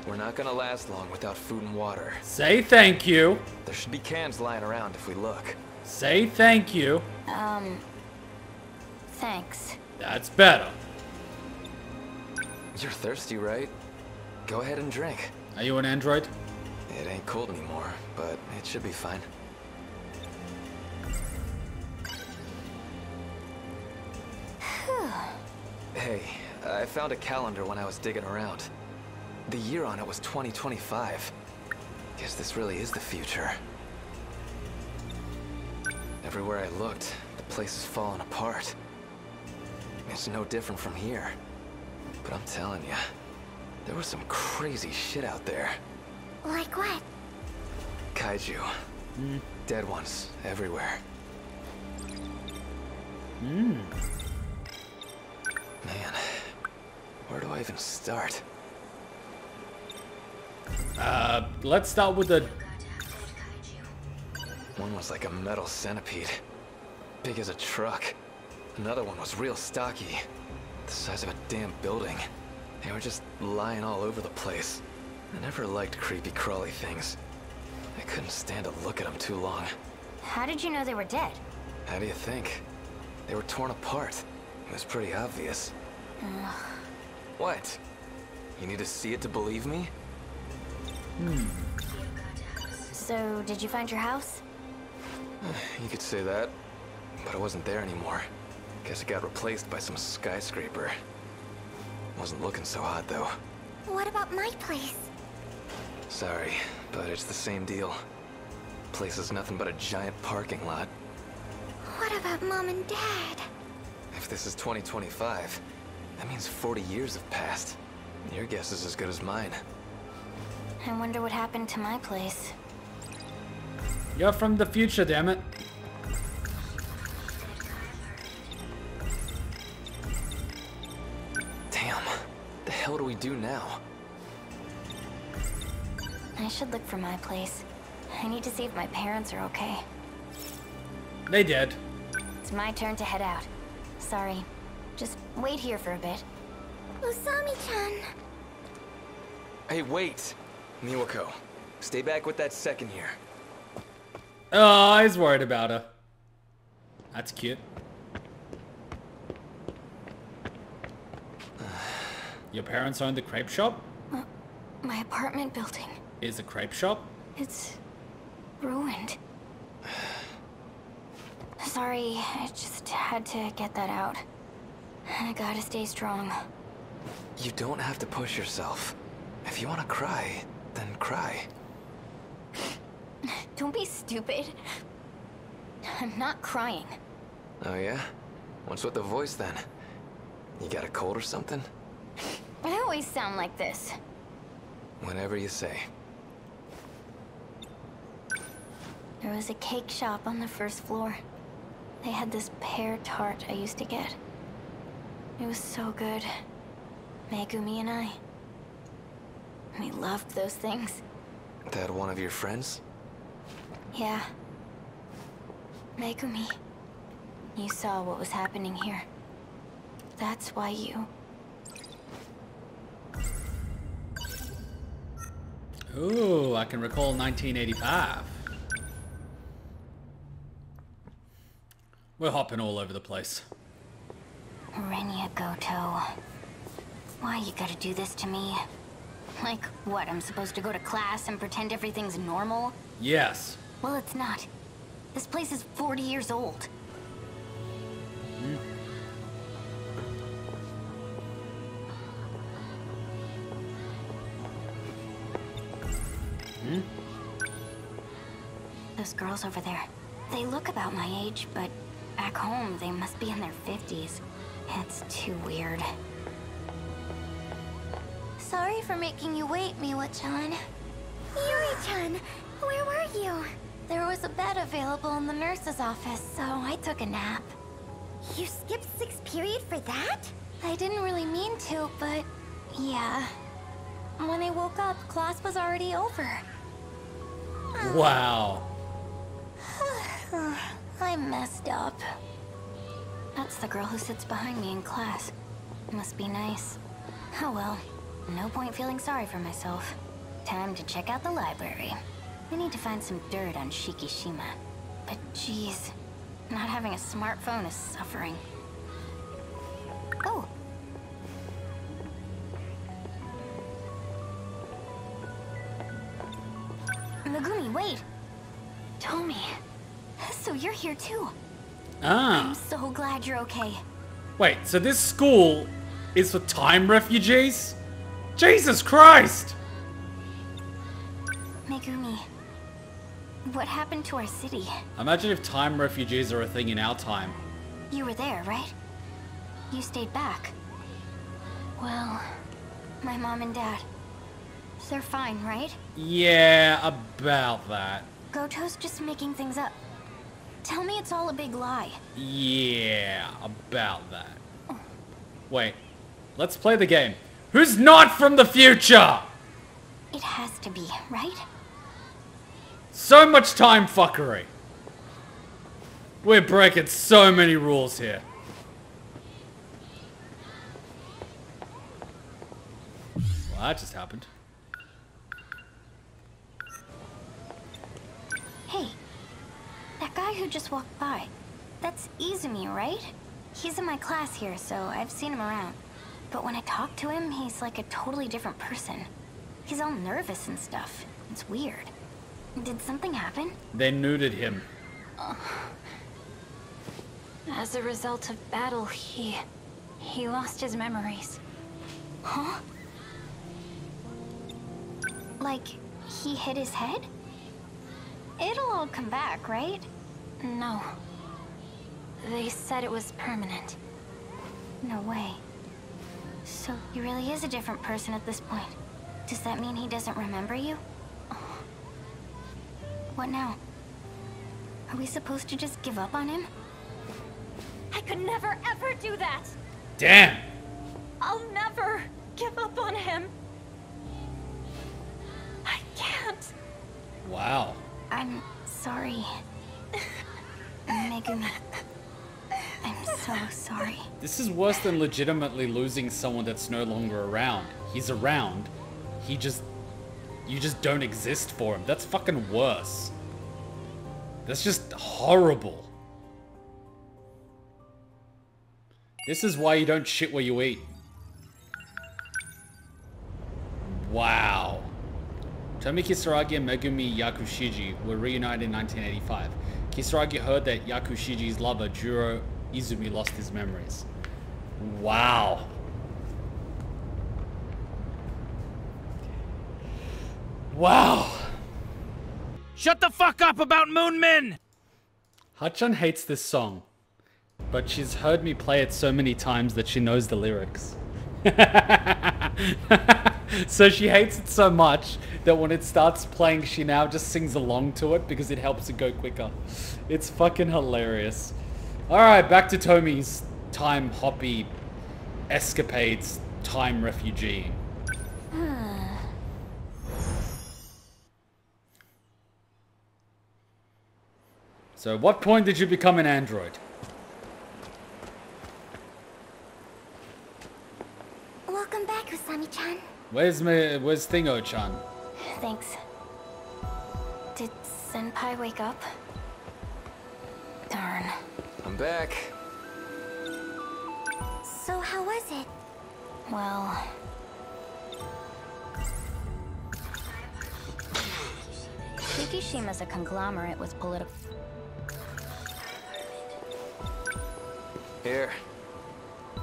We're not gonna last long without food and water. Say thank you. There should be cans lying around if we look. Say thank you. Thanks. That's better. You're thirsty, right? Go ahead and drink. Are you an android? It ain't cold anymore, but it should be fine. Hey, I found a calendar when I was digging around. The year on it was 2025. Guess this really is the future. Everywhere I looked, the place is falling apart. It's no different from here. But I'm telling you, There was some crazy shit out there. Like what? Kaiju. Dead ones everywhere. Man, where do I even start? Let's start with the... One was like a metal centipede, big as a truck. Another one was real stocky, the size of a damn building. They were just lying all over the place. I never liked creepy crawly things. I couldn't stand to look at them too long. How did you know they were dead? How do you think? They were torn apart. It was pretty obvious. What? You need to see it to believe me? So, did you find your house? You could say that, but it wasn't there anymore. Guess it got replaced by some skyscraper. Wasn't looking so hot though. What about my place? Sorry, but it's the same deal. Place is nothing but a giant parking lot. What about Mom and Dad? If this is 2025, that means 40 years have passed. Your guess is as good as mine. I wonder what happened to my place. You're from the future, damn it. Damn, the hell do we do now? I should look for my place. I need to see if my parents are okay. They did. It's my turn to head out. Sorry. Just wait here for a bit. Usami-chan! Hey, wait! Miwako, stay back with that second here. Oh, he's worried about her. That's cute. Your parents own the crepe shop? My apartment building. Is a crepe shop? It's ruined. Sorry, I just had to get that out. I gotta stay strong. You don't have to push yourself. If you want to cry, then cry. Don't be stupid. I'm not crying. Oh yeah? What's with the voice then? You got a cold or something? I always sound like this. Whenever you say. There was a cake shop on the first floor. They had this pear tart I used to get. It was so good. Megumi and I. We loved those things. That one of your friends? Yeah. Megumi. You saw what was happening here. That's why you... Ooh, I can recall 1985. We're hopping all over the place. RENYA GOUTO. Why you gotta do this to me? Like, what, I'm supposed to go to class and pretend everything's normal? Yes. Well, it's not. This place is 40 years old. Those girls over there, they look about my age, but back home, they must be in their 50s. It's too weird. Sorry for making you wait, Miwa-chan. Iori-chan, where were you? There was a bed available in the nurse's office, so I took a nap. You skipped 6th period for that? I didn't really mean to, but yeah. When I woke up, class was already over. Wow. I messed up. That's the girl who sits behind me in class. Must be nice. Oh well, no point feeling sorry for myself. Time to check out the library. I need to find some dirt on Shikishima. But geez, not having a smartphone is suffering. Oh! Megumi, wait! Tomi, so you're here too. Ah. I'm so glad you're okay. Wait, so this school is for time refugees? Jesus Christ! Megumi, what happened to our city? Imagine if time refugees are a thing in our time. You were there, right? You stayed back. Well, My mom and dad. They're fine, right? Yeah, about that. Goto's just making things up. Tell me it's all a big lie. Yeah, about that. Wait, let's play the game. Who's not from the future? It has to be, right? So much time fuckery. We're breaking so many rules here. Well, that just happened. Hey, that guy who just walked by, that's Izumi, right? He's in my class here, so I've seen him around. But when I talk to him, he's like a totally different person. He's all nervous and stuff. It's weird. Did something happen? They nuded him. As a result of battle, he lost his memories. Huh? Like, he hit his head? It'll all come back, right? No. They said it was permanent. No way. So he really is a different person at this point. Does that mean he doesn't remember you? What now? Are we supposed to just give up on him? I could never ever do that! Damn! I'll never give up on him. I can't. Wow. I'm sorry. Megumi. I'm so sorry. This is worse than legitimately losing someone that's no longer around. He's around. You just don't exist for him. That's fucking worse. That's just horrible. This is why you don't shit where you eat. Wow. Tomi Kisaragi and Megumi Yakushiji were reunited in 1985. Kisaragi heard that Yakushiji's lover, Juro Izumi, lost his memories. Wow. Wow. Shut the fuck up about Moonmin! Hachan hates this song, but she's heard me play it so many times that she knows the lyrics. So she hates it so much that when it starts playing, she now just sings along to it because it helps it go quicker. It's fucking hilarious. Alright, back to Tomi's time hoppy escapades, time refugee. So, what point did you become an android? Welcome back, Usami-chan. Where's Thingo-chan? Thanks. Did Senpai wake up? Darn. I'm back. So how was it? Well... Shikishima's a conglomerate with political... Here.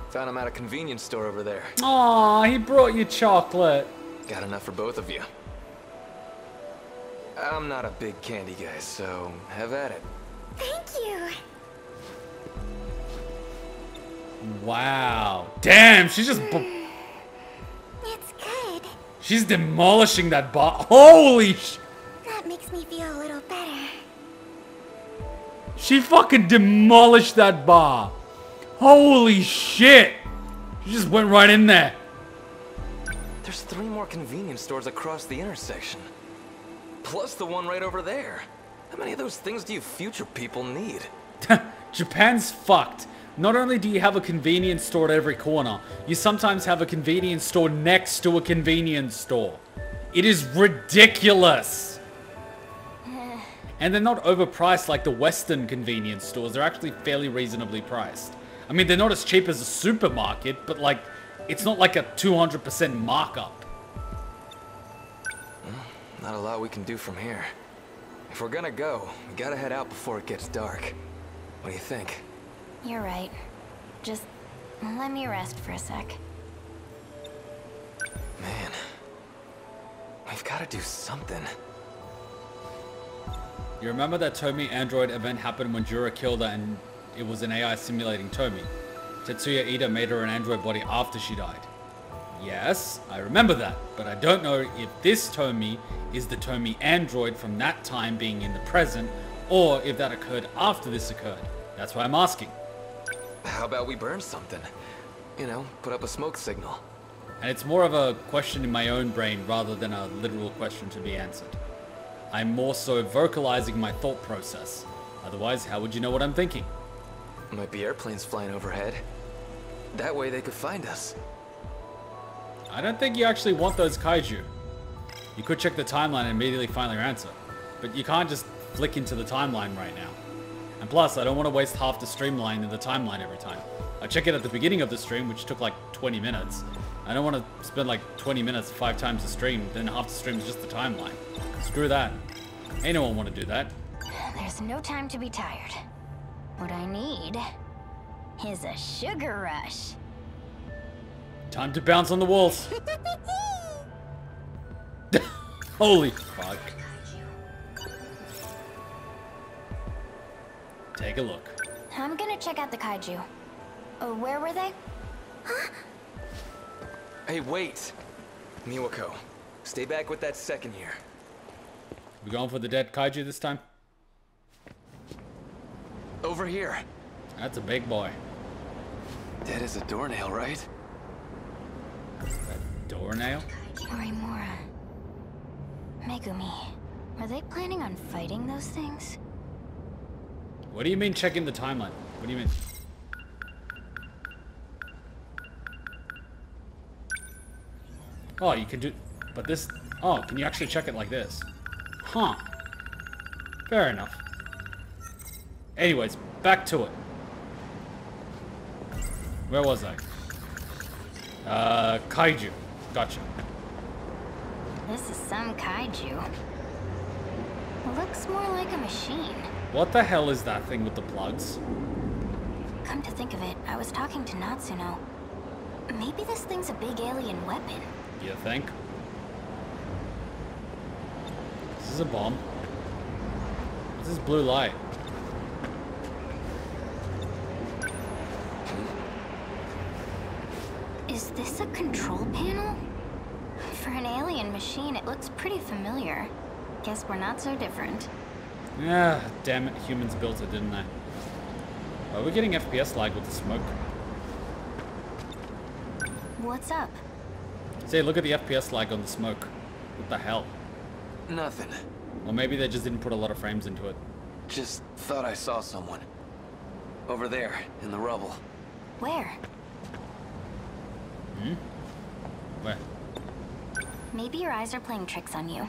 Found him at a convenience store over there. Aw, he brought you chocolate. Got enough for both of you. I'm not a big candy guy, so have at it. Thank you! Wow. Damn, she's just... It's good. She's demolishing that bar. Holy sh... That makes me feel a little better. She fucking demolished that bar. Holy shit. She just went right in there. There's 3 more convenience stores across the intersection. Plus the one right over there. How many of those things do you future people need? Japan's fucked. Not only do you have a convenience store at every corner, you sometimes have a convenience store next to a convenience store. It is ridiculous. And they're not overpriced like the Western convenience stores. They're actually fairly reasonably priced. I mean, they're not as cheap as a supermarket, but like, it's not like a 200% markup. Not a lot we can do from here. If we're gonna go, we gotta head out before it gets dark. What do you think? You're right. Just let me rest for a sec. Man, we've gotta do something. You remember that Tomi android event happened when Juro killed her and it was an AI simulating Tomi. Tetsuya Ida made her an android body after she died. Yes, I remember that, but I don't know if this Tomy is the Tomy android from that time being in the present, or if that occurred after this occurred. That's why I'm asking. How about we burn something? You know, put up a smoke signal. And it's more of a question in my own brain rather than a literal question to be answered. I'm more so vocalizing my thought process. Otherwise, how would you know what I'm thinking? Might be airplanes flying overhead. That way they could find us. I don't think you actually want those kaiju. You could check the timeline and immediately find their answer. But you can't just flick into the timeline right now. And plus, I don't want to waste half the streamline in the timeline every time. I check it at the beginning of the stream, which took like 20 minutes. I don't want to spend like 20 minutes 5 times the stream, then half the stream is just the timeline. Screw that. Ain't no one want to do that. There's no time to be tired. What I need is a sugar rush. Time to bounce on the walls. Holy fuck. Take a look. I'm gonna check out the kaiju. Where were they? Huh? Hey, wait! Miwako, stay back with that second here. We going for the dead kaiju this time? Over here. That's a big boy. Dead as a doornail, right? That doornail? Morimura. Megumi. Are they planning on fighting those things? What do you mean checking the timeline? What do you mean? Oh, you can do... But this... Oh, can you actually check it like this? Huh. Fair enough. Anyways, back to it. Where was I? Kaiju. Gotcha. This is some kaiju. Looks more like a machine. What the hell is that thing with the plugs? Come to think of it, I was talking to Natsuno. Maybe this thing's a big alien weapon. You think? This is a bomb. What's this blue light? Is this a control panel? For an alien machine, it looks pretty familiar. Guess we're not so different. Ah, damn it, humans built it, didn't they? Oh, we're getting FPS lag with the smoke. What's up? Say, look at the FPS lag on the smoke. What the hell? Nothing. Or maybe they just didn't put a lot of frames into it. Just thought I saw someone. Over there, in the rubble. Where? Hmm? Where? Maybe your eyes are playing tricks on you.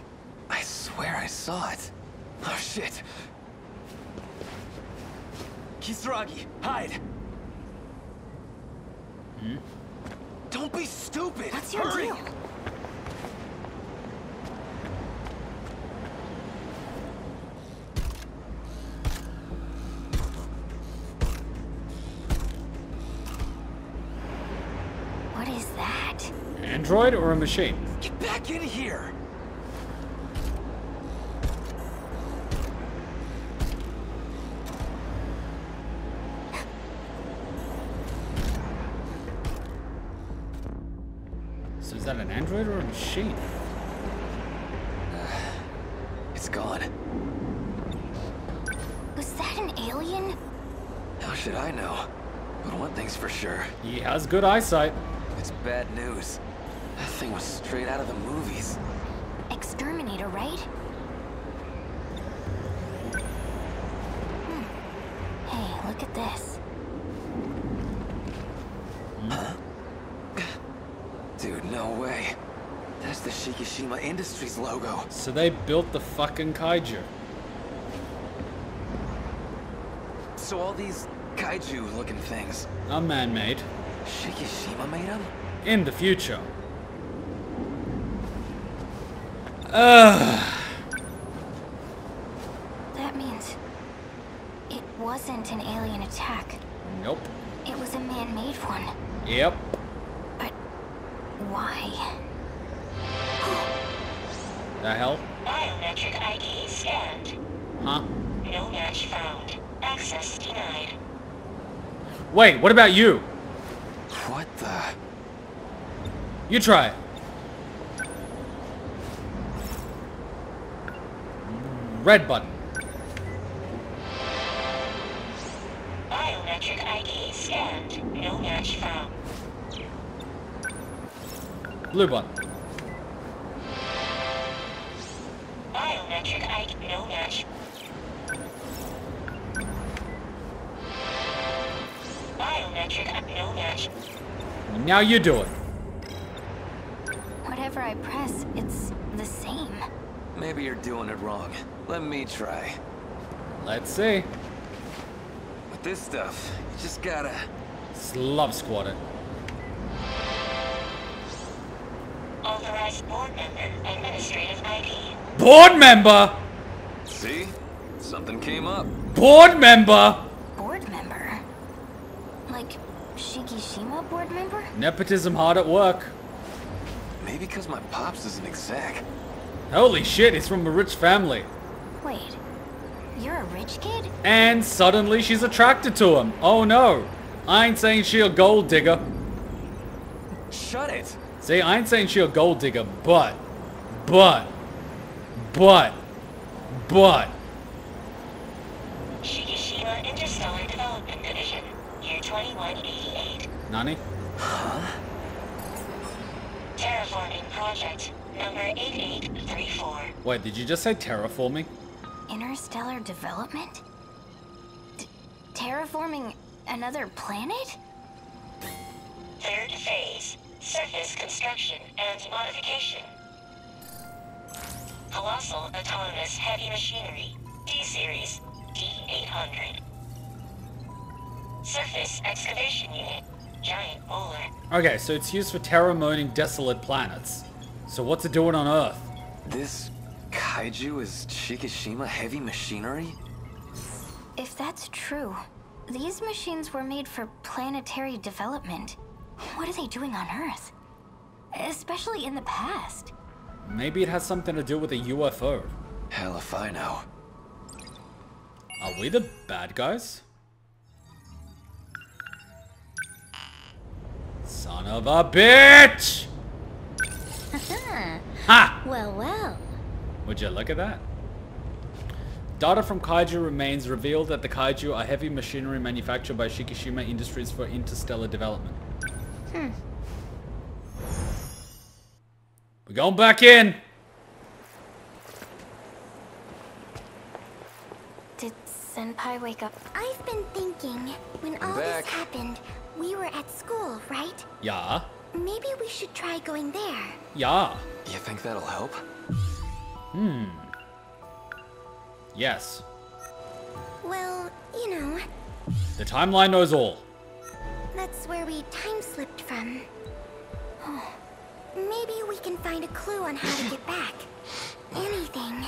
I swear I saw it. Oh shit. Kisaragi, hide! Hmm? Don't be stupid! What's your Hurry! deal? What is that? Android or a machine? Get back in here! So is that an android or a machine? It's gone. Was that an alien? How should I know? But one thing's for sure. He has good eyesight. It's bad news. That thing was straight out of the movies. Exterminator, right? Hey, look at this. Huh? Dude, no way. That's the Shikishima Industries logo. So they built the fucking kaiju. So all these kaiju-looking things, Are man-made. Shikishima made them? In the future. Ugh. That means it wasn't an alien attack. Nope. It was a man-made one. Yep. But why? The hell? Biometric ID scanned. Huh? No match found. Access denied. Wait, what about you? What the? You try it. Red button. Biometric ID scanned. No match found. Blue button. Biometric ID. No match. Biometric. No match. Now you do it. Whatever I press, it's the same. Maybe you're doing it wrong. Let me try. Let's see. With this stuff, you just gotta... Slub squat it. Authorized board member. Administrative ID. Board member! See? Something came up. Board member! Board member? Like Shikishima board member? Nepotism hard at work. Maybe because my pops is an exec. Holy shit, he's from a rich family. Wait, you're a rich kid? And suddenly she's attracted to him. Oh no. I ain't saying she a gold digger. Shut it! See, I ain't saying she a gold digger, but. Shikishima Interstellar Development Division. Year 2188. Nani? Terraforming Project. Number 8834. Wait, did you just say terraforming? Interstellar development? Terraforming another planet? Third phase. Surface construction and modification. Colossal Autonomous Heavy Machinery. D-Series. D-800. Surface Excavation Unit. Giant Bowler. Okay, so it's used for terraforming desolate planets. So what's it doing on Earth? This Kaiju is Shikishima heavy machinery? If that's true, these machines were made for planetary development. What are they doing on Earth? Especially in the past. Maybe it has something to do with a UFO. Hell if I know. Are we the bad guys? Son of a bitch! Ha! Well, well. Would you look at that? Data from Kaiju remains revealed that the Kaiju are heavy machinery manufactured by Shikishima Industries for interstellar development. We're going back in! Did Senpai wake up? I've been thinking, when all back. this happened, we were at school, right? Yeah. Maybe we should try going there. Yeah. You think that'll help? Yes. Well, you know, The timeline knows all. that's where we time slipped from. Oh, maybe we can find a clue on how to get back. Anything.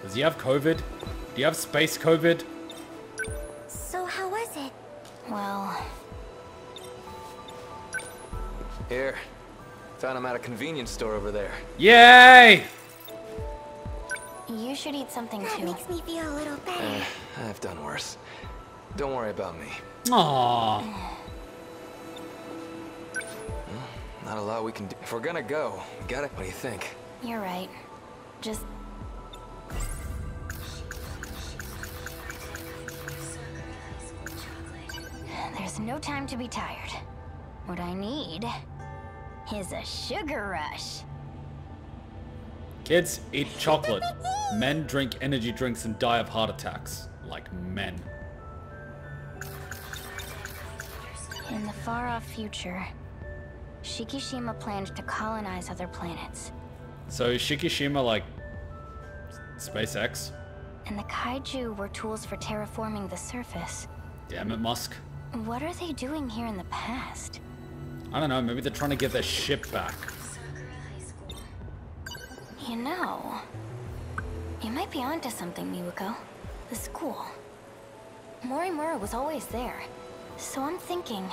Does he have COVID? Do you have space COVID? So how was it? Well, Here. Found him at a convenience store over there. Yay! you should eat something That too. makes me feel a little better. I've done worse. Don't worry about me. Aww. Not a lot we can do. If we're gonna go, we gotta... What do you think? You're right. Just there's no time to be tired. What I need is a sugar rush. Kids eat chocolate. Men drink energy drinks and die of heart attacks. Like men. In the far-off future, Shikishima planned to colonize other planets. So is Shikishima like SpaceX? And the Kaiju were tools for terraforming the surface. Damn it, Musk. What are they doing here in the past? I don't know, maybe they're trying to get their ship back. You know, you might be onto something, Miwako. The school. Morimura was always there. So I'm thinking,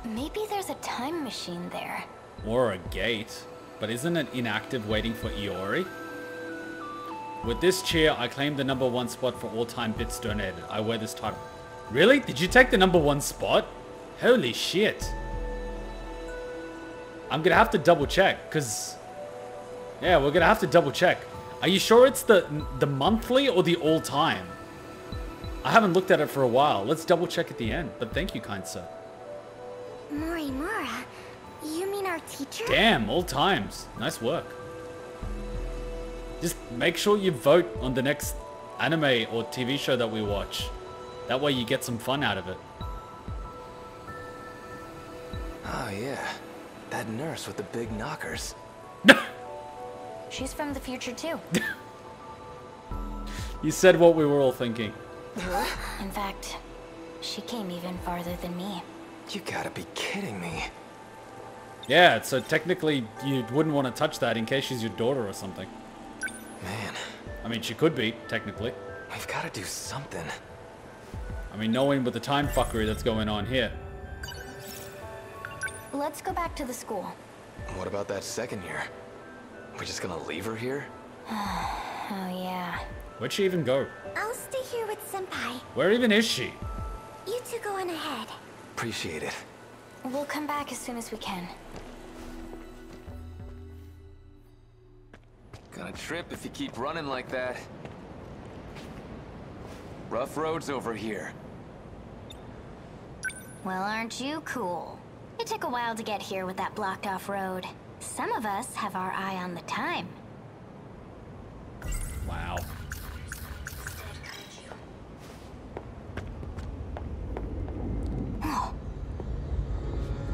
maybe there's a time machine there. Or a gate. But isn't it inactive waiting for Iori? With this cheer, I claim the #1 spot for all-time bits donated. I wear this title. Really? Did you take the #1 spot? Holy shit. I'm gonna have to double check, cause yeah, we're gonna have to double check. Are you sure it's the monthly or the all time? I haven't looked at it for a while. Let's double check at the end. But thank you, kind sir. Morimura? You mean our teacher? Damn, all times. Nice work. Just make sure you vote on the next anime or TV show that we watch. That way you get some fun out of it. Oh yeah, that nurse with the big knockers. She's from the future too. You said what we were all thinking. In fact, she came even farther than me. You gotta be kidding me. Yeah, so technically you wouldn't want to touch that in case she's your daughter or something. Man. I mean, she could be, technically. We've gotta do something. I mean, knowing with the time fuckery that's going on here. Let's go back to the school. What about that second year? We're just gonna leave her here? Oh yeah. Where'd she even go? I'll stay here with Senpai. Where even is she? You two go on ahead. Appreciate it. We'll come back as soon as we can. Gonna trip if you keep running like that. Rough roads over here. Well, aren't you cool? It took a while to get here with that blocked off road. Some of us have our eye on the time. Wow.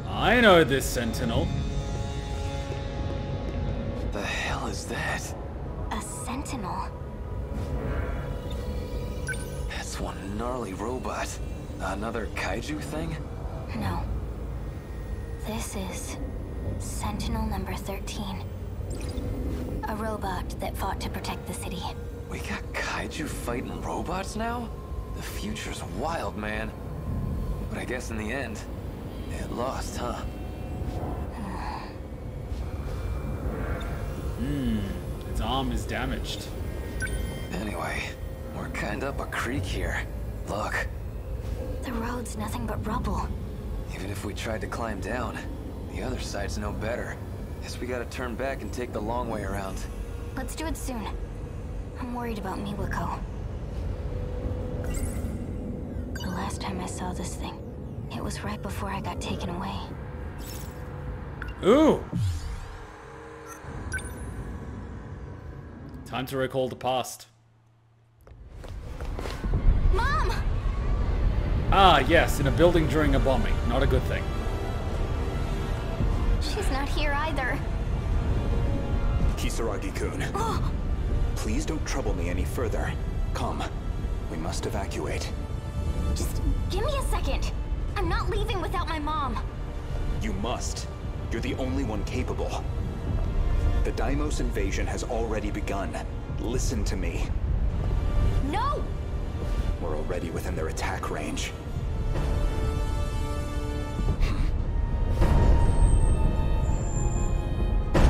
I know this Sentinel. The hell is that? A sentinel. That's one gnarly robot. Another kaiju thing? No. This is Sentinel number 13. A robot that fought to protect the city. We got kaiju fighting robots now? The future's wild, man. But I guess in the end, it lost, huh? Its arm is damaged. Anyway, we're kind up a creek here. Look, The road's nothing but rubble. even if we tried to climb down, the other side's no better. Guess we gotta turn back and take the long way around. Let's do it soon. I'm worried about Miwako. The last time I saw this thing, it was right before I got taken away. Ooh! Time to recall the past. Mom! Ah, yes, in a building during a bombing. Not a good thing. She's not here either. Kisaragi-kun, please don't trouble me any further. Come, we must evacuate. Just give me a second. I'm not leaving without my mom. You must. You're the only one capable. The Deimos invasion has already begun. Listen to me. No! We're already within their attack range.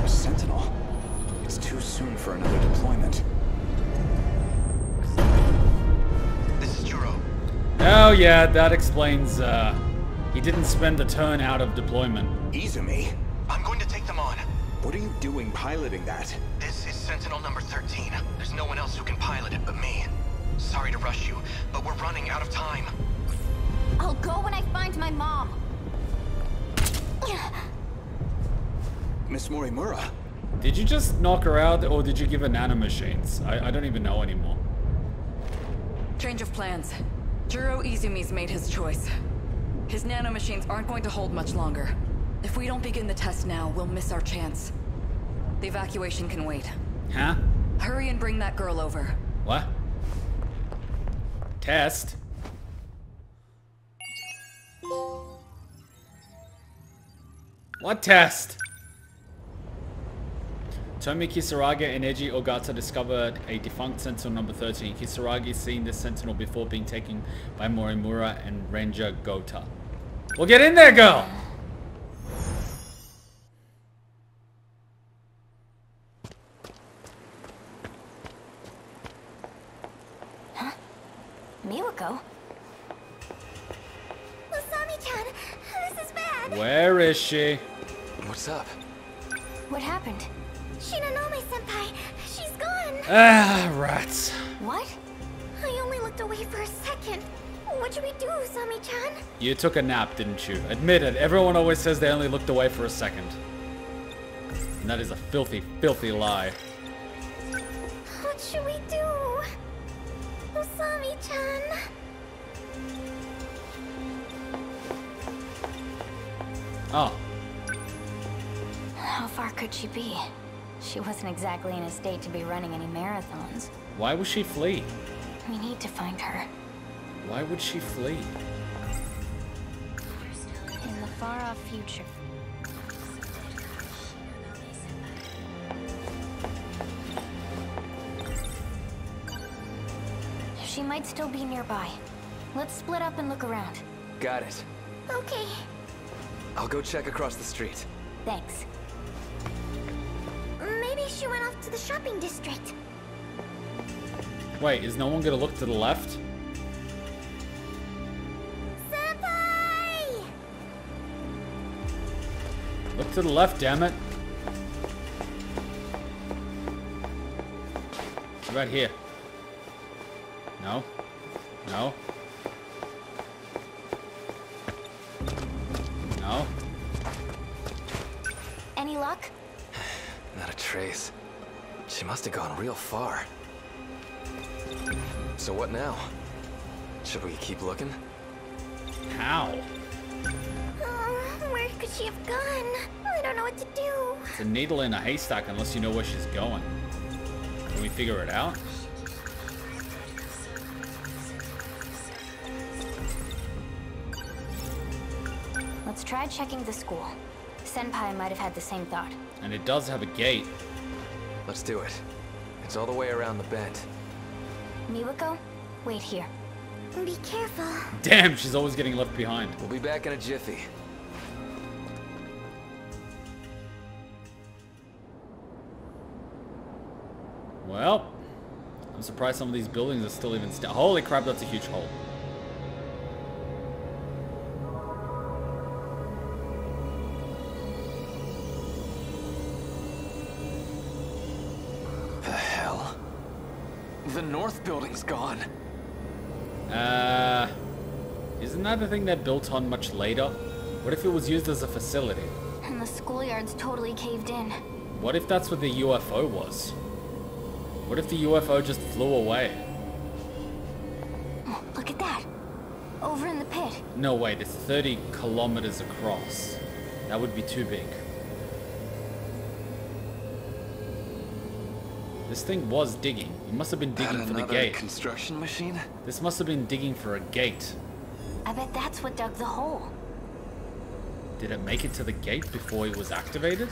Sentinel. It's too soon for another deployment. This is Juro. Oh yeah, that explains, he didn't spend a turn out of deployment. Izumi, I'm going to take them on. what are you doing piloting that? This is Sentinel number 13. There's no one else who can pilot it but me. Sorry to rush you, but we're running out of time. I'll go when I find my mom. Miss Morimura, Did you just knock her out, or did you give her nanomachines? I don't even know anymore. Change of plans. Juro Izumi's made his choice. His nanomachines aren't going to hold much longer. If we don't begin the test now, we'll miss our chance. The evacuation can wait. Huh? Hurry and bring that girl over. What? Test? What test? Tomi Kisaragi and Eiji Ogata discovered a defunct Sentinel number 13. Kisaragi seen this Sentinel before being taken by Morimura and RENYA GOUTO. Well, get in there, girl! Miwako? Usami-chan, this is bad. Where is she? What's up? What happened? Shinonome-senpai! She's gone! Ah, rats. What? I only looked away for a second. What should we do, Sami-chan? You took a nap, didn't you? Admit it. Everyone always says they only looked away for a second. And that is a filthy, filthy lie. What should we do? Sami-chan. Oh. How far could she be? She wasn't exactly in a state to be running any marathons. Why would she flee? We need to find her. Why would she flee? In the far-off future. She might still be nearby. Let's split up and look around. Got it. Okay. I'll go check across the street. Thanks. Maybe she went off to the shopping district. Wait, is no one gonna look to the left? Senpai! Look to the left, damn it. Right here. No. No. No. Any luck? Not a trace. She must have gone real far. So what now? Should we keep looking? How? Where could she have gone? I don't know what to do. It's a needle in a haystack unless you know where she's going. Can we figure it out? Let's try checking the school. Senpai might have had the same thought. And it does have a gate. Let's do it. It's all the way around the bend. Miwako, wait here. Be careful. Damn, she's always getting left behind. We'll be back in a jiffy. Well, I'm surprised some of these buildings are still even holy crap, that's a huge hole. The hell? The north building's gone. Isn't that the thing they built on much later? What if it was used as a facility? And the schoolyard's totally caved in. What if that's what the UFO was? What if the UFO just flew away? Oh, look at that. Over in the pit. No, wait, it's 30 kilometers across. That would be too big. This thing was digging. It must have been digging for the gate. Construction machine? This must have been digging for a gate. I bet that's what dug the hole. Did it make it to the gate before it was activated?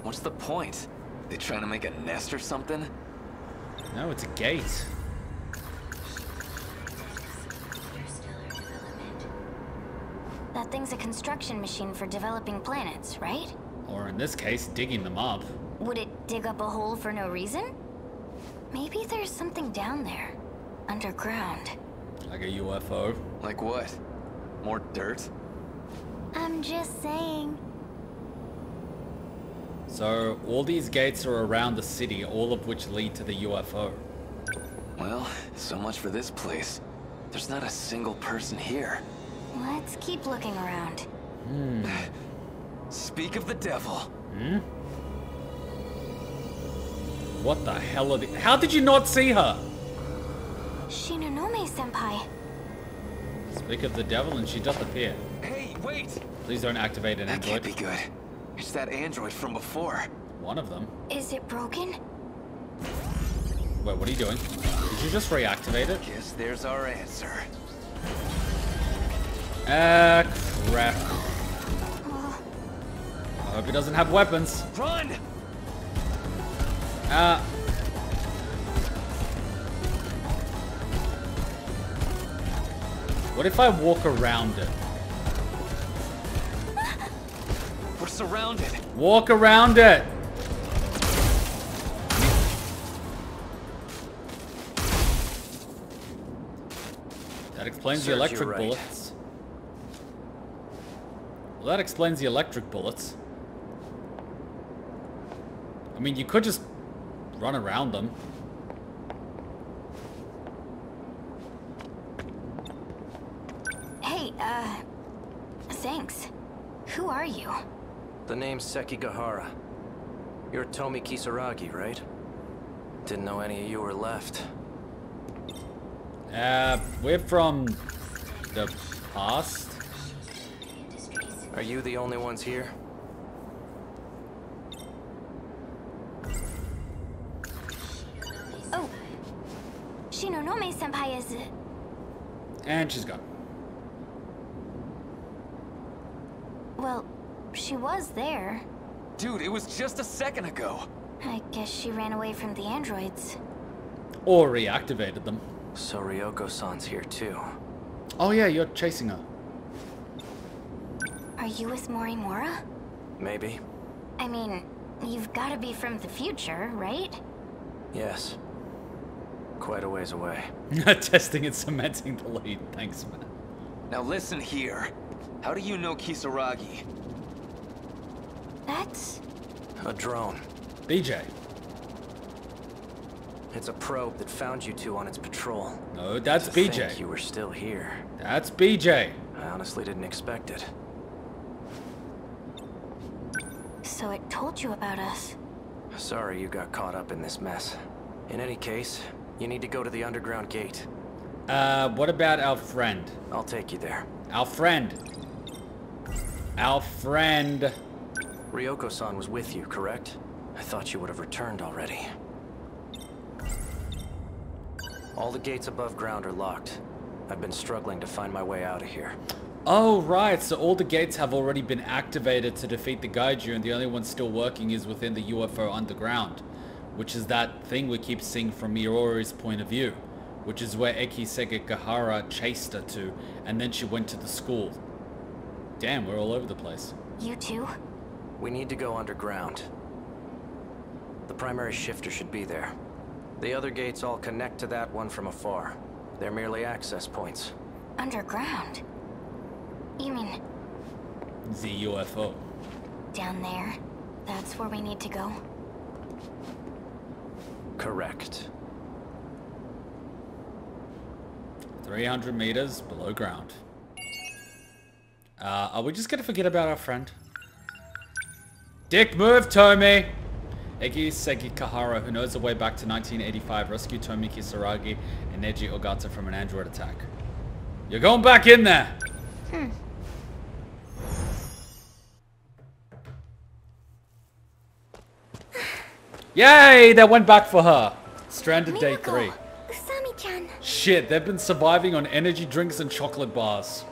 What's the point? They trying to make a nest or something? No, it's a gate. That thing's a construction machine for developing planets, right? Or in this case, digging them up. Would it dig up a hole for no reason? Maybe there's something down there. Underground. Like a UFO. Like what? More dirt? I'm just saying. So, all these gates are around the city, all of which lead to the UFO. Well, so much for this place. There's not a single person here. Let's keep looking around. Speak of the devil. What the hell are they? How did you not see her? Shinonome-senpai. Speak of the devil and she doth appear. Hey, wait! Please don't activate an That can't android. be good. It's that android from before. One of them. Is it broken? Wait, what are you doing? Did you just reactivate it? Guess there's our answer. Ah, crap. I hope he doesn't have weapons. Run! What if I walk around it? We're surrounded. Walk around it! That explains the Serves you electric right. bullets. Well, that explains the electric bullets. I mean, you could just run around them. Hey, thanks. Who are you? The name's Sekigahara. You're Tomi Kisaragi, right? Didn't know any of you were left. We're from the past. Are you the only ones here? Oh, Shinonome-senpai is... And she's gone. Well, she was there. Dude, it was just a second ago. I guess she ran away from the androids. Or reactivated them. So Ryoko-san's here too. Oh yeah, you're chasing her. Are you with Morimura? Maybe. I mean, you've got to be from the future, right? Yes. Quite a ways away. Testing and cementing the lead. Thanks, man. Now listen here. How do you know Kisaragi? That's... A drone. BJ. It's a probe that found you two on its patrol. No, that's To BJ. think you were still here. That's BJ. I honestly didn't expect it. So it told you about us. Sorry you got caught up in this mess. In any case, you need to go to the underground gate. What about our friend? I'll take you there. Our friend. Our friend. Ryoko-san was with you, correct? I thought you would have returned already. All the gates above ground are locked. I've been struggling to find my way out of here. Oh, right. So all the gates have already been activated to defeat the Kaiju, and the only one still working is within the UFO underground, which is that thing we keep seeing from Iori's point of view, which is where Eki Sekigahara chased her to, and then she went to the school. Damn, we're all over the place. You too? We need to go underground. The primary shifter should be there. The other gates all connect to that one from afar. They're merely access points. Underground? You mean... The UFO. down there? That's where we need to go? Correct. 300 meters below ground. Are we just gonna forget about our friend? Dick move, Tomi! Eki Sekigahara, who knows the way back to 1985, rescued Tomi Kisaragi and Neji Ogata from an android attack. You're going back in there! Yay! That went back for her. Stranded day 3. Usami-chan. Shit, they've been surviving on energy drinks and chocolate bars.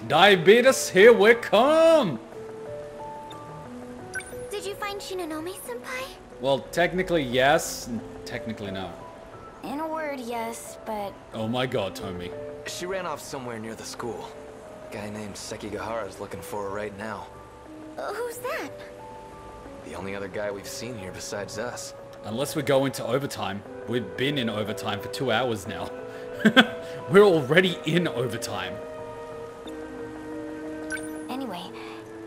Diabetes, here we come! Did you find Shinonome-senpai? Well, technically yes, and technically no. In a word, yes, but... Oh my god, Tomi. She ran off somewhere near the school. Guy named Sekigahara is looking for her right now. Who's that? The only other guy we've seen here besides us. Unless we go into overtime. We've been in overtime for 2 hours now. We're already in overtime. Anyway,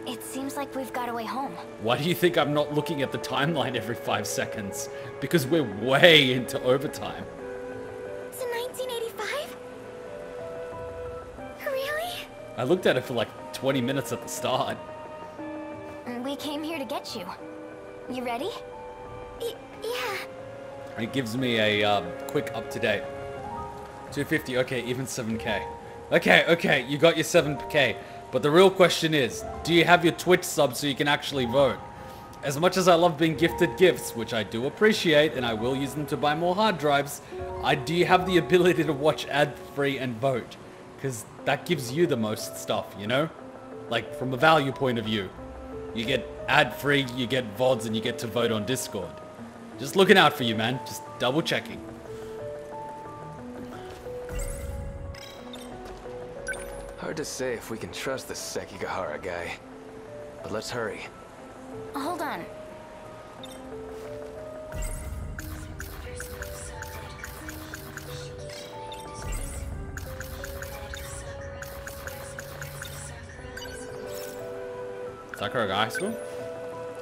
it seems like we've got a way home. Why do you think I'm not looking at the timeline every 5 seconds? Because we're way into overtime. It's 1985? Really? I looked at it for like 20 minutes at the start. We came here to get you. You ready? Yeah. It gives me a quick up-to-date. 250, okay, even 7k. Okay, you got your 7k. But the real question is, do you have your Twitch sub so you can actually vote? As much as I love being gifted gifts, which I do appreciate, and I will use them to buy more hard drives, do you have the ability to watch ad-free and vote? Because that gives you the most stuff, you know? Like, from a value point of view. You get ad-free, you get VODs, and you get to vote on Discord. Just looking out for you, man. Just double checking. Hard to say if we can trust this Sekigahara guy. But let's hurry. Hold on. Sakura High School?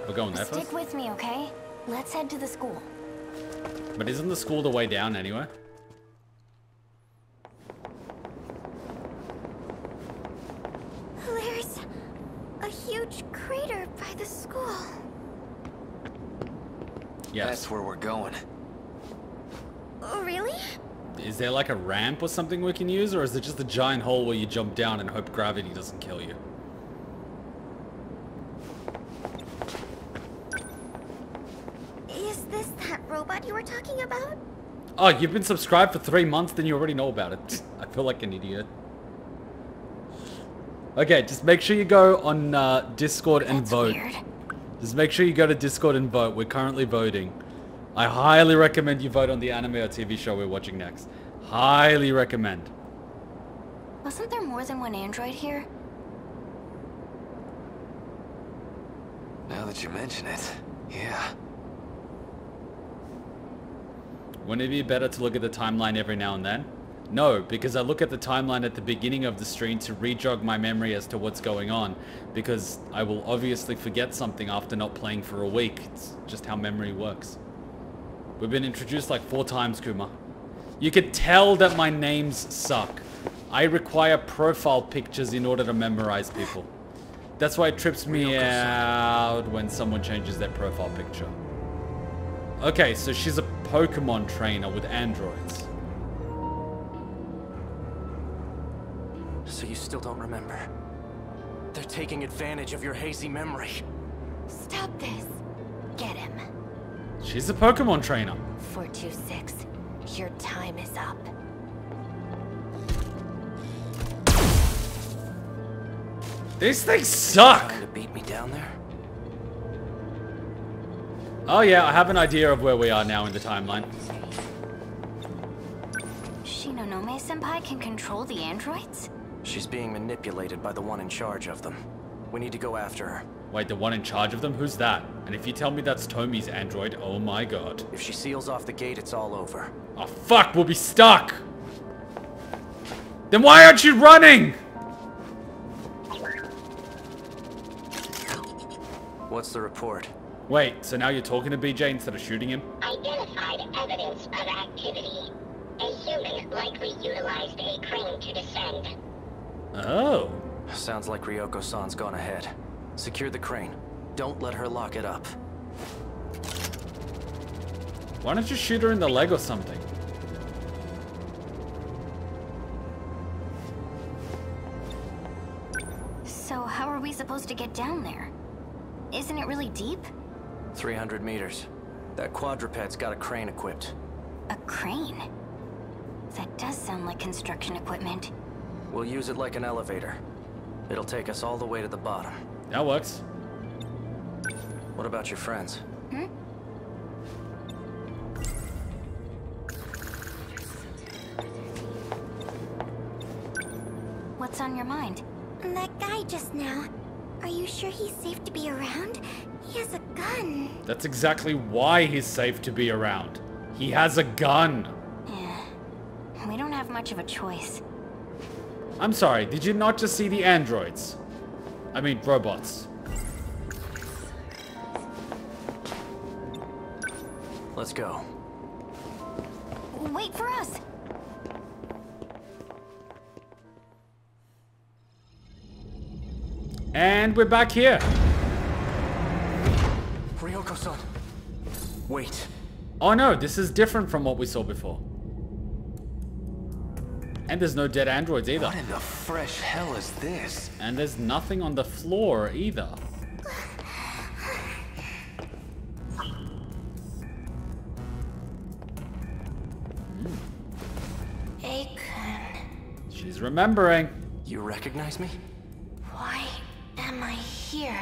We're going there first? Stick with me, okay? Let's head to the school. But isn't the school the way down anyway? There's a huge crater by the school. Yes. That's where we're going. Oh, really? Is there like a ramp or something we can use, or is it just a giant hole where you jump down and hope gravity doesn't kill you? Is this that robot you were talking about? Oh, you've been subscribed for 3 months, then you already know about it. I feel like an idiot. Okay, just make sure you go on Discord and That's vote. weird. Just make sure you go to Discord and vote. We're currently voting. I highly recommend you vote on the anime or TV show we're watching next. Highly recommend. Wasn't there more than one android here? Now that you mention it, yeah. Wouldn't it be better to look at the timeline every now and then? No, because I look at the timeline at the beginning of the stream to re-jog my memory as to what's going on, because I will obviously forget something after not playing for a week. It's just how memory works. We've been introduced like 4 times, Kuma. You could tell that my names suck. I require profile pictures in order to memorize people. That's why it trips me out when someone changes their profile picture. Okay, so she's a Pokemon trainer with androids. So you still don't remember? They're taking advantage of your hazy memory. Stop this. Get him. She's a Pokemon trainer. 426. Your time is up. These things suck! Trying to beat me down there? Oh yeah, I have an idea of where we are now in the timeline. Shinonome-senpai can control the androids? She's being manipulated by the one in charge of them. We need to go after her. Wait, the one in charge of them? Who's that? And if you tell me that's Tomi's android, oh my god. If she seals off the gate, it's all over. Oh fuck, we'll be stuck! Then why aren't you running? What's the report? Wait, so now you're talking to BJ instead of shooting him? Identified evidence of activity. A human likely utilized a crane to descend. Oh. Sounds like Ryoko-san's gone ahead. Secure the crane. Don't let her lock it up. Why don't you shoot her in the leg or something? So how are we supposed to get down there? Isn't it really deep? 300 meters. That quadruped's got a crane equipped. A crane? That does sound like construction equipment. We'll use it like an elevator. It'll take us all the way to the bottom. That works. What about your friends? Hmm? What's on your mind? That guy just now. Are you sure he's safe to be around? He has a gun. That's exactly why he's safe to be around. He has a gun. Yeah. We don't have much of a choice. I'm sorry, did you not just see the androids? I mean, robots. Let's go. Wait for us! And we're back here. Ryoko-san! Wait. Oh no, this is different from what we saw before. And there's no dead androids either. What in the fresh hell is this? And there's nothing on the floor either. Aiken. She's remembering. You recognize me? Why am I here?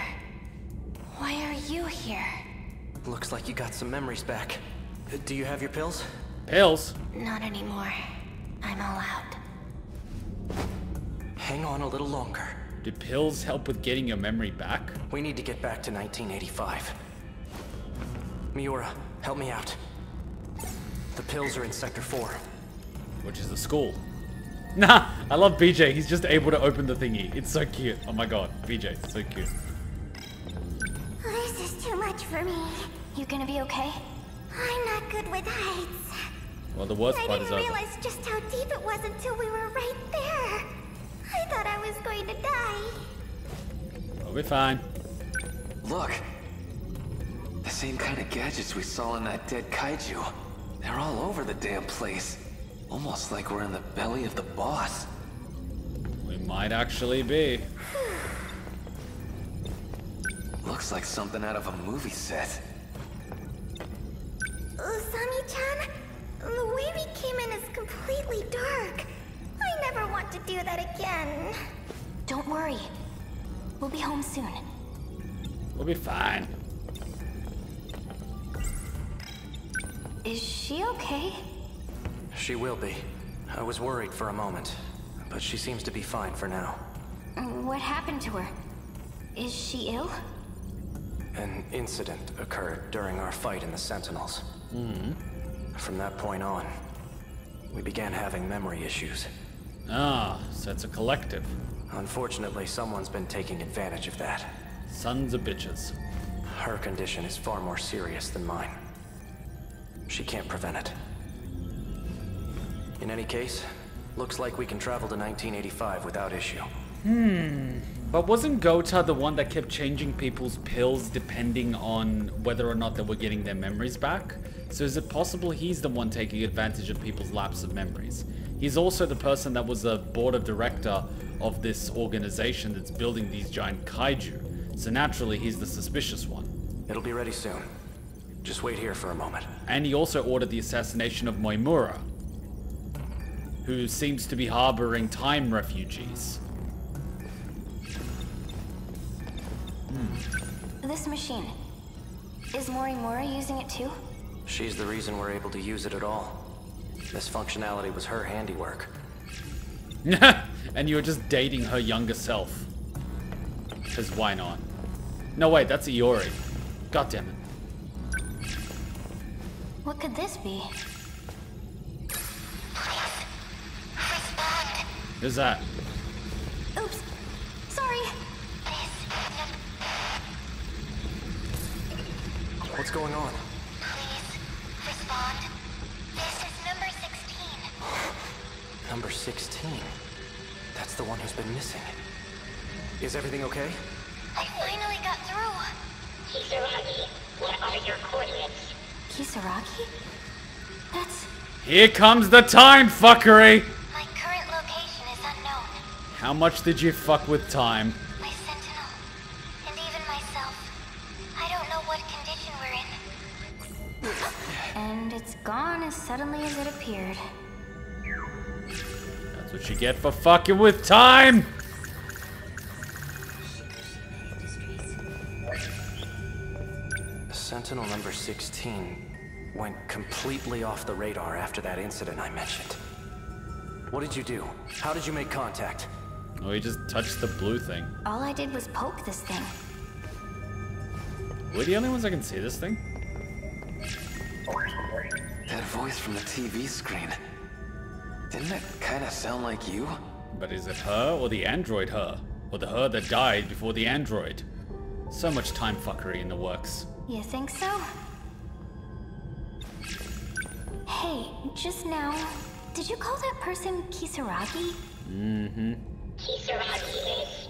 Why are you here? Looks like you got some memories back. Do you have your pills? Pills? Not anymore. I'm all out. Hang on a little longer. Do pills help with getting your memory back? We need to get back to 1985. Miura, help me out. The pills are in Sector 4. Which is the school. Nah, I love BJ. He's just able to open the thingy. It's so cute. Oh my god, BJ, so cute. for me. You gonna be okay? I'm not good with heights. Well, the worst part is I over. didn't realize just how deep it was until we were right there. I thought I was going to die. We'll be fine. Look! The same kind of gadgets we saw in that dead kaiju. They're all over the damn place. Almost like we're in the belly of the boss. We might actually be. Looks like something out of a movie set. Usami-chan, the way we came in is completely dark. I never want to do that again. Don't worry. We'll be home soon. We'll be fine. Is she okay? She will be. I was worried for a moment, but she seems to be fine for now. What happened to her? Is she ill? An incident occurred during our fight in the Sentinels. From that point on, we began having memory issues. Ah, so it's a collective. Unfortunately, someone's been taking advantage of that. Sons of bitches. Her condition is far more serious than mine. She can't prevent it. In any case, looks like we can travel to 1985 without issue. But wasn't Gota the one that kept changing people's pills depending on whether or not they were getting their memories back? So is it possible he's the one taking advantage of people's lapse of memories? He's also the person that was a board of director of this organization that's building these giant kaiju. So naturally, he's the suspicious one. It'll be ready soon. Just wait here for a moment. And he also ordered the assassination of Moimura, who seems to be harboring time refugees. This machine. Is Morimura using it too? She's the reason we're able to use it at all. This functionality was her handiwork. And you were just dating her younger self. Because why not? No, wait, that's Iori. God damn it. What could this be? Who's that? Oops. Sorry. What's going on? Please, respond. This is number 16. Number 16? That's the one who's been missing. Is everything okay? I finally got through. Kisaragi, what are your coordinates? Kisaragi? That's... Here comes the time fuckery! My current location is unknown. How much did you fuck with time? My Sentinel, and even myself. I don't know what condition we're in. And it's gone as suddenly as it appeared. That's what you get for fucking with time! Sentinel number 16 went completely off the radar after that incident I mentioned. What did you do? How did you make contact? Oh, he just touched the blue thing. All I did was poke this thing. We're the only ones that can see this thing? That voice from the TV screen. Didn't it kind of sound like you? But is it her or the android her? Or the her that died before the android? So much time fuckery in the works. You think so? Hey, just now, did you call that person Kisaragi? Mm-hmm. Kisaragi is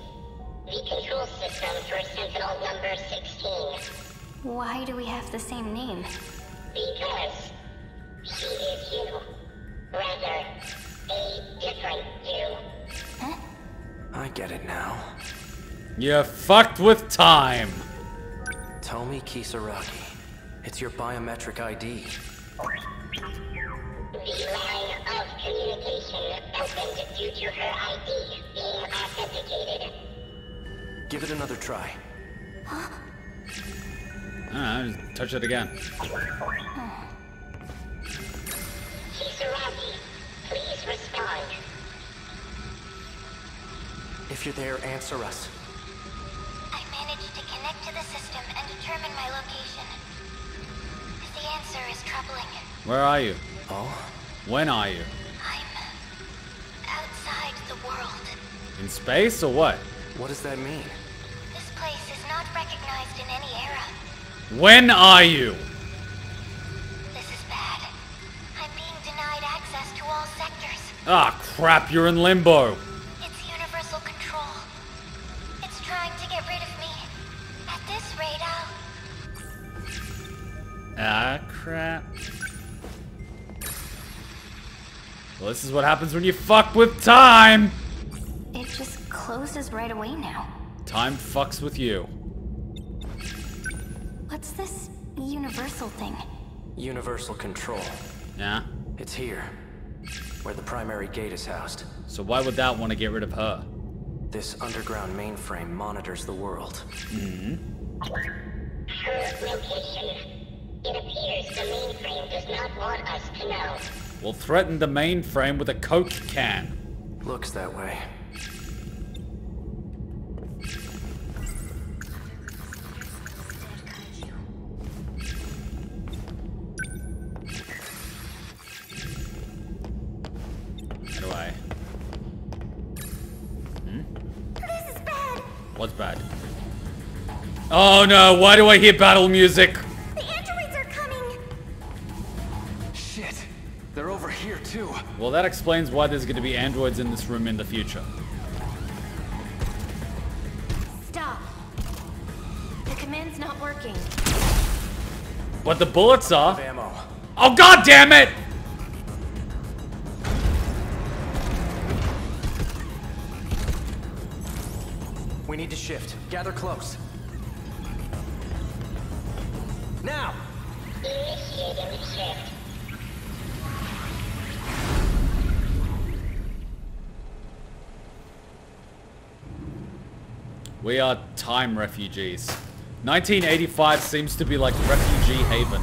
the control system for Sentinel number 16. Why do we have the same name? Because she is you. Rather, a different you. Huh? I get it now. You fucked with time! Tomi Kisaragi. It's your biometric ID. The line of communication opened due to her ID being authenticated. Give it another try. Just touch it again. Kisaragi, please respond. If you're there, answer us. I managed to connect to the system and determine my location. The answer is troubling. Where are you? Oh? When are you? I'm outside the world. In space or what? What does that mean? This place is not recognized in any era. When are you? This is bad. I'm being denied access to all sectors. Ah, crap, you're in limbo. It's universal control. It's trying to get rid of me. At this rate, Ah, crap. Well, this is what happens when you fuck with time. it just closes right away now. Time fucks with you. What's this universal thing? Universal control. Yeah? It's here, where the primary gate is housed. So why would that want to get rid of her? This underground mainframe monitors the world. Her location. It appears the mainframe does not want us to know. We'll threaten the mainframe with a Coke can. Looks that way. How do I? This is bad. What's bad? Oh no, why do I hear battle music? The androids are coming. Shit. They're over here too. Well, that explains why there's going to be androids in this room in the future. Stop. The command's not working. But the bullets are. Ammo. Oh god damn it! We need to shift. Gather close. Now! Initiating shift. We are time refugees. 1985 seems to be like refugee haven.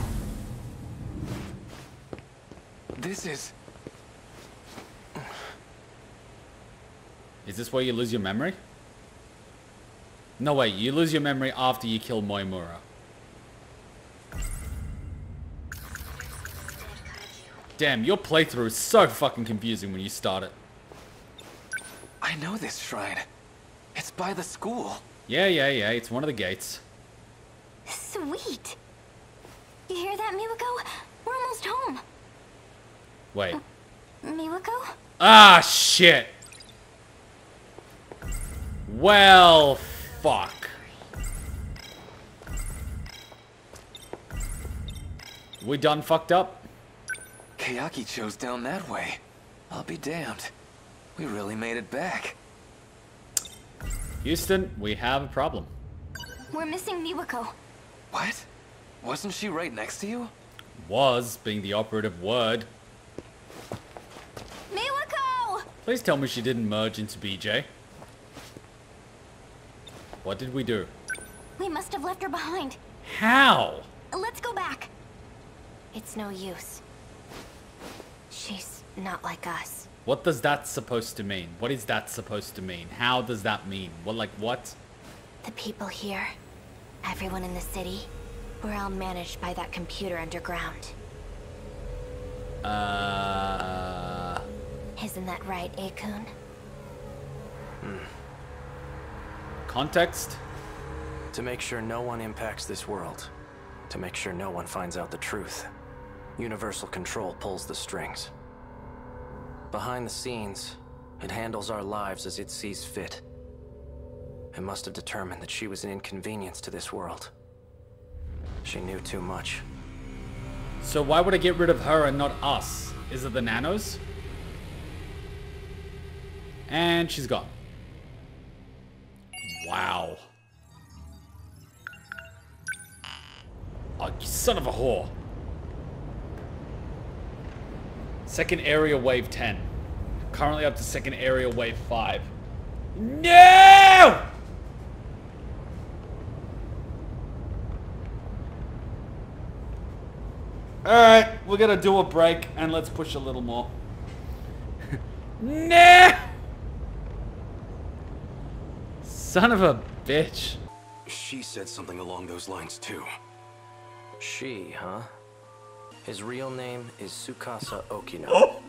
This is... Is this where you lose your memory? No, wait, you lose your memory after you kill Moimura. Damn, your playthrough is so fucking confusing when you start it. I know this shrine. It's by the school. Yeah, it's one of the gates. Sweet. You hear that, Miwako? We're almost home. Wait. Miwako? Ah, shit! Well, fuck. We done fucked up? Kayaki chose down that way. I'll be damned. We really made it back. Houston, we have a problem. We're missing Miwako. What? Wasn't she right next to you? Was being the operative word. Miwako! Please tell me she didn't merge into BJ. What did we do? We must have left her behind. How? Let's go back. It's no use. She's not like us. What does that supposed to mean? What is that supposed to mean? How does that mean? What, like, what? The people here, everyone in the city, we're all managed by that computer underground. Isn't that right, Akun? Context? To make sure no one impacts this world. To make sure no one finds out the truth. Universal control pulls the strings. Behind the scenes, it handles our lives as it sees fit. It must have determined that she was an inconvenience to this world. She knew too much. So why would I get rid of her and not us? Is it the nanos? And she's gone. Wow. Oh, you son of a whore. Second area wave 10. Currently up to second area wave 5. No! Alright, we're gonna do a break and let's push a little more. No! Son of a bitch. She said something along those lines too. She, huh? His real name is Tsukasa Okino. Oh!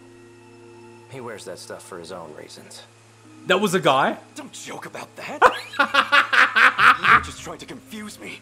He wears that stuff for his own reasons. That was a guy? Don't joke about that. You're just trying to confuse me.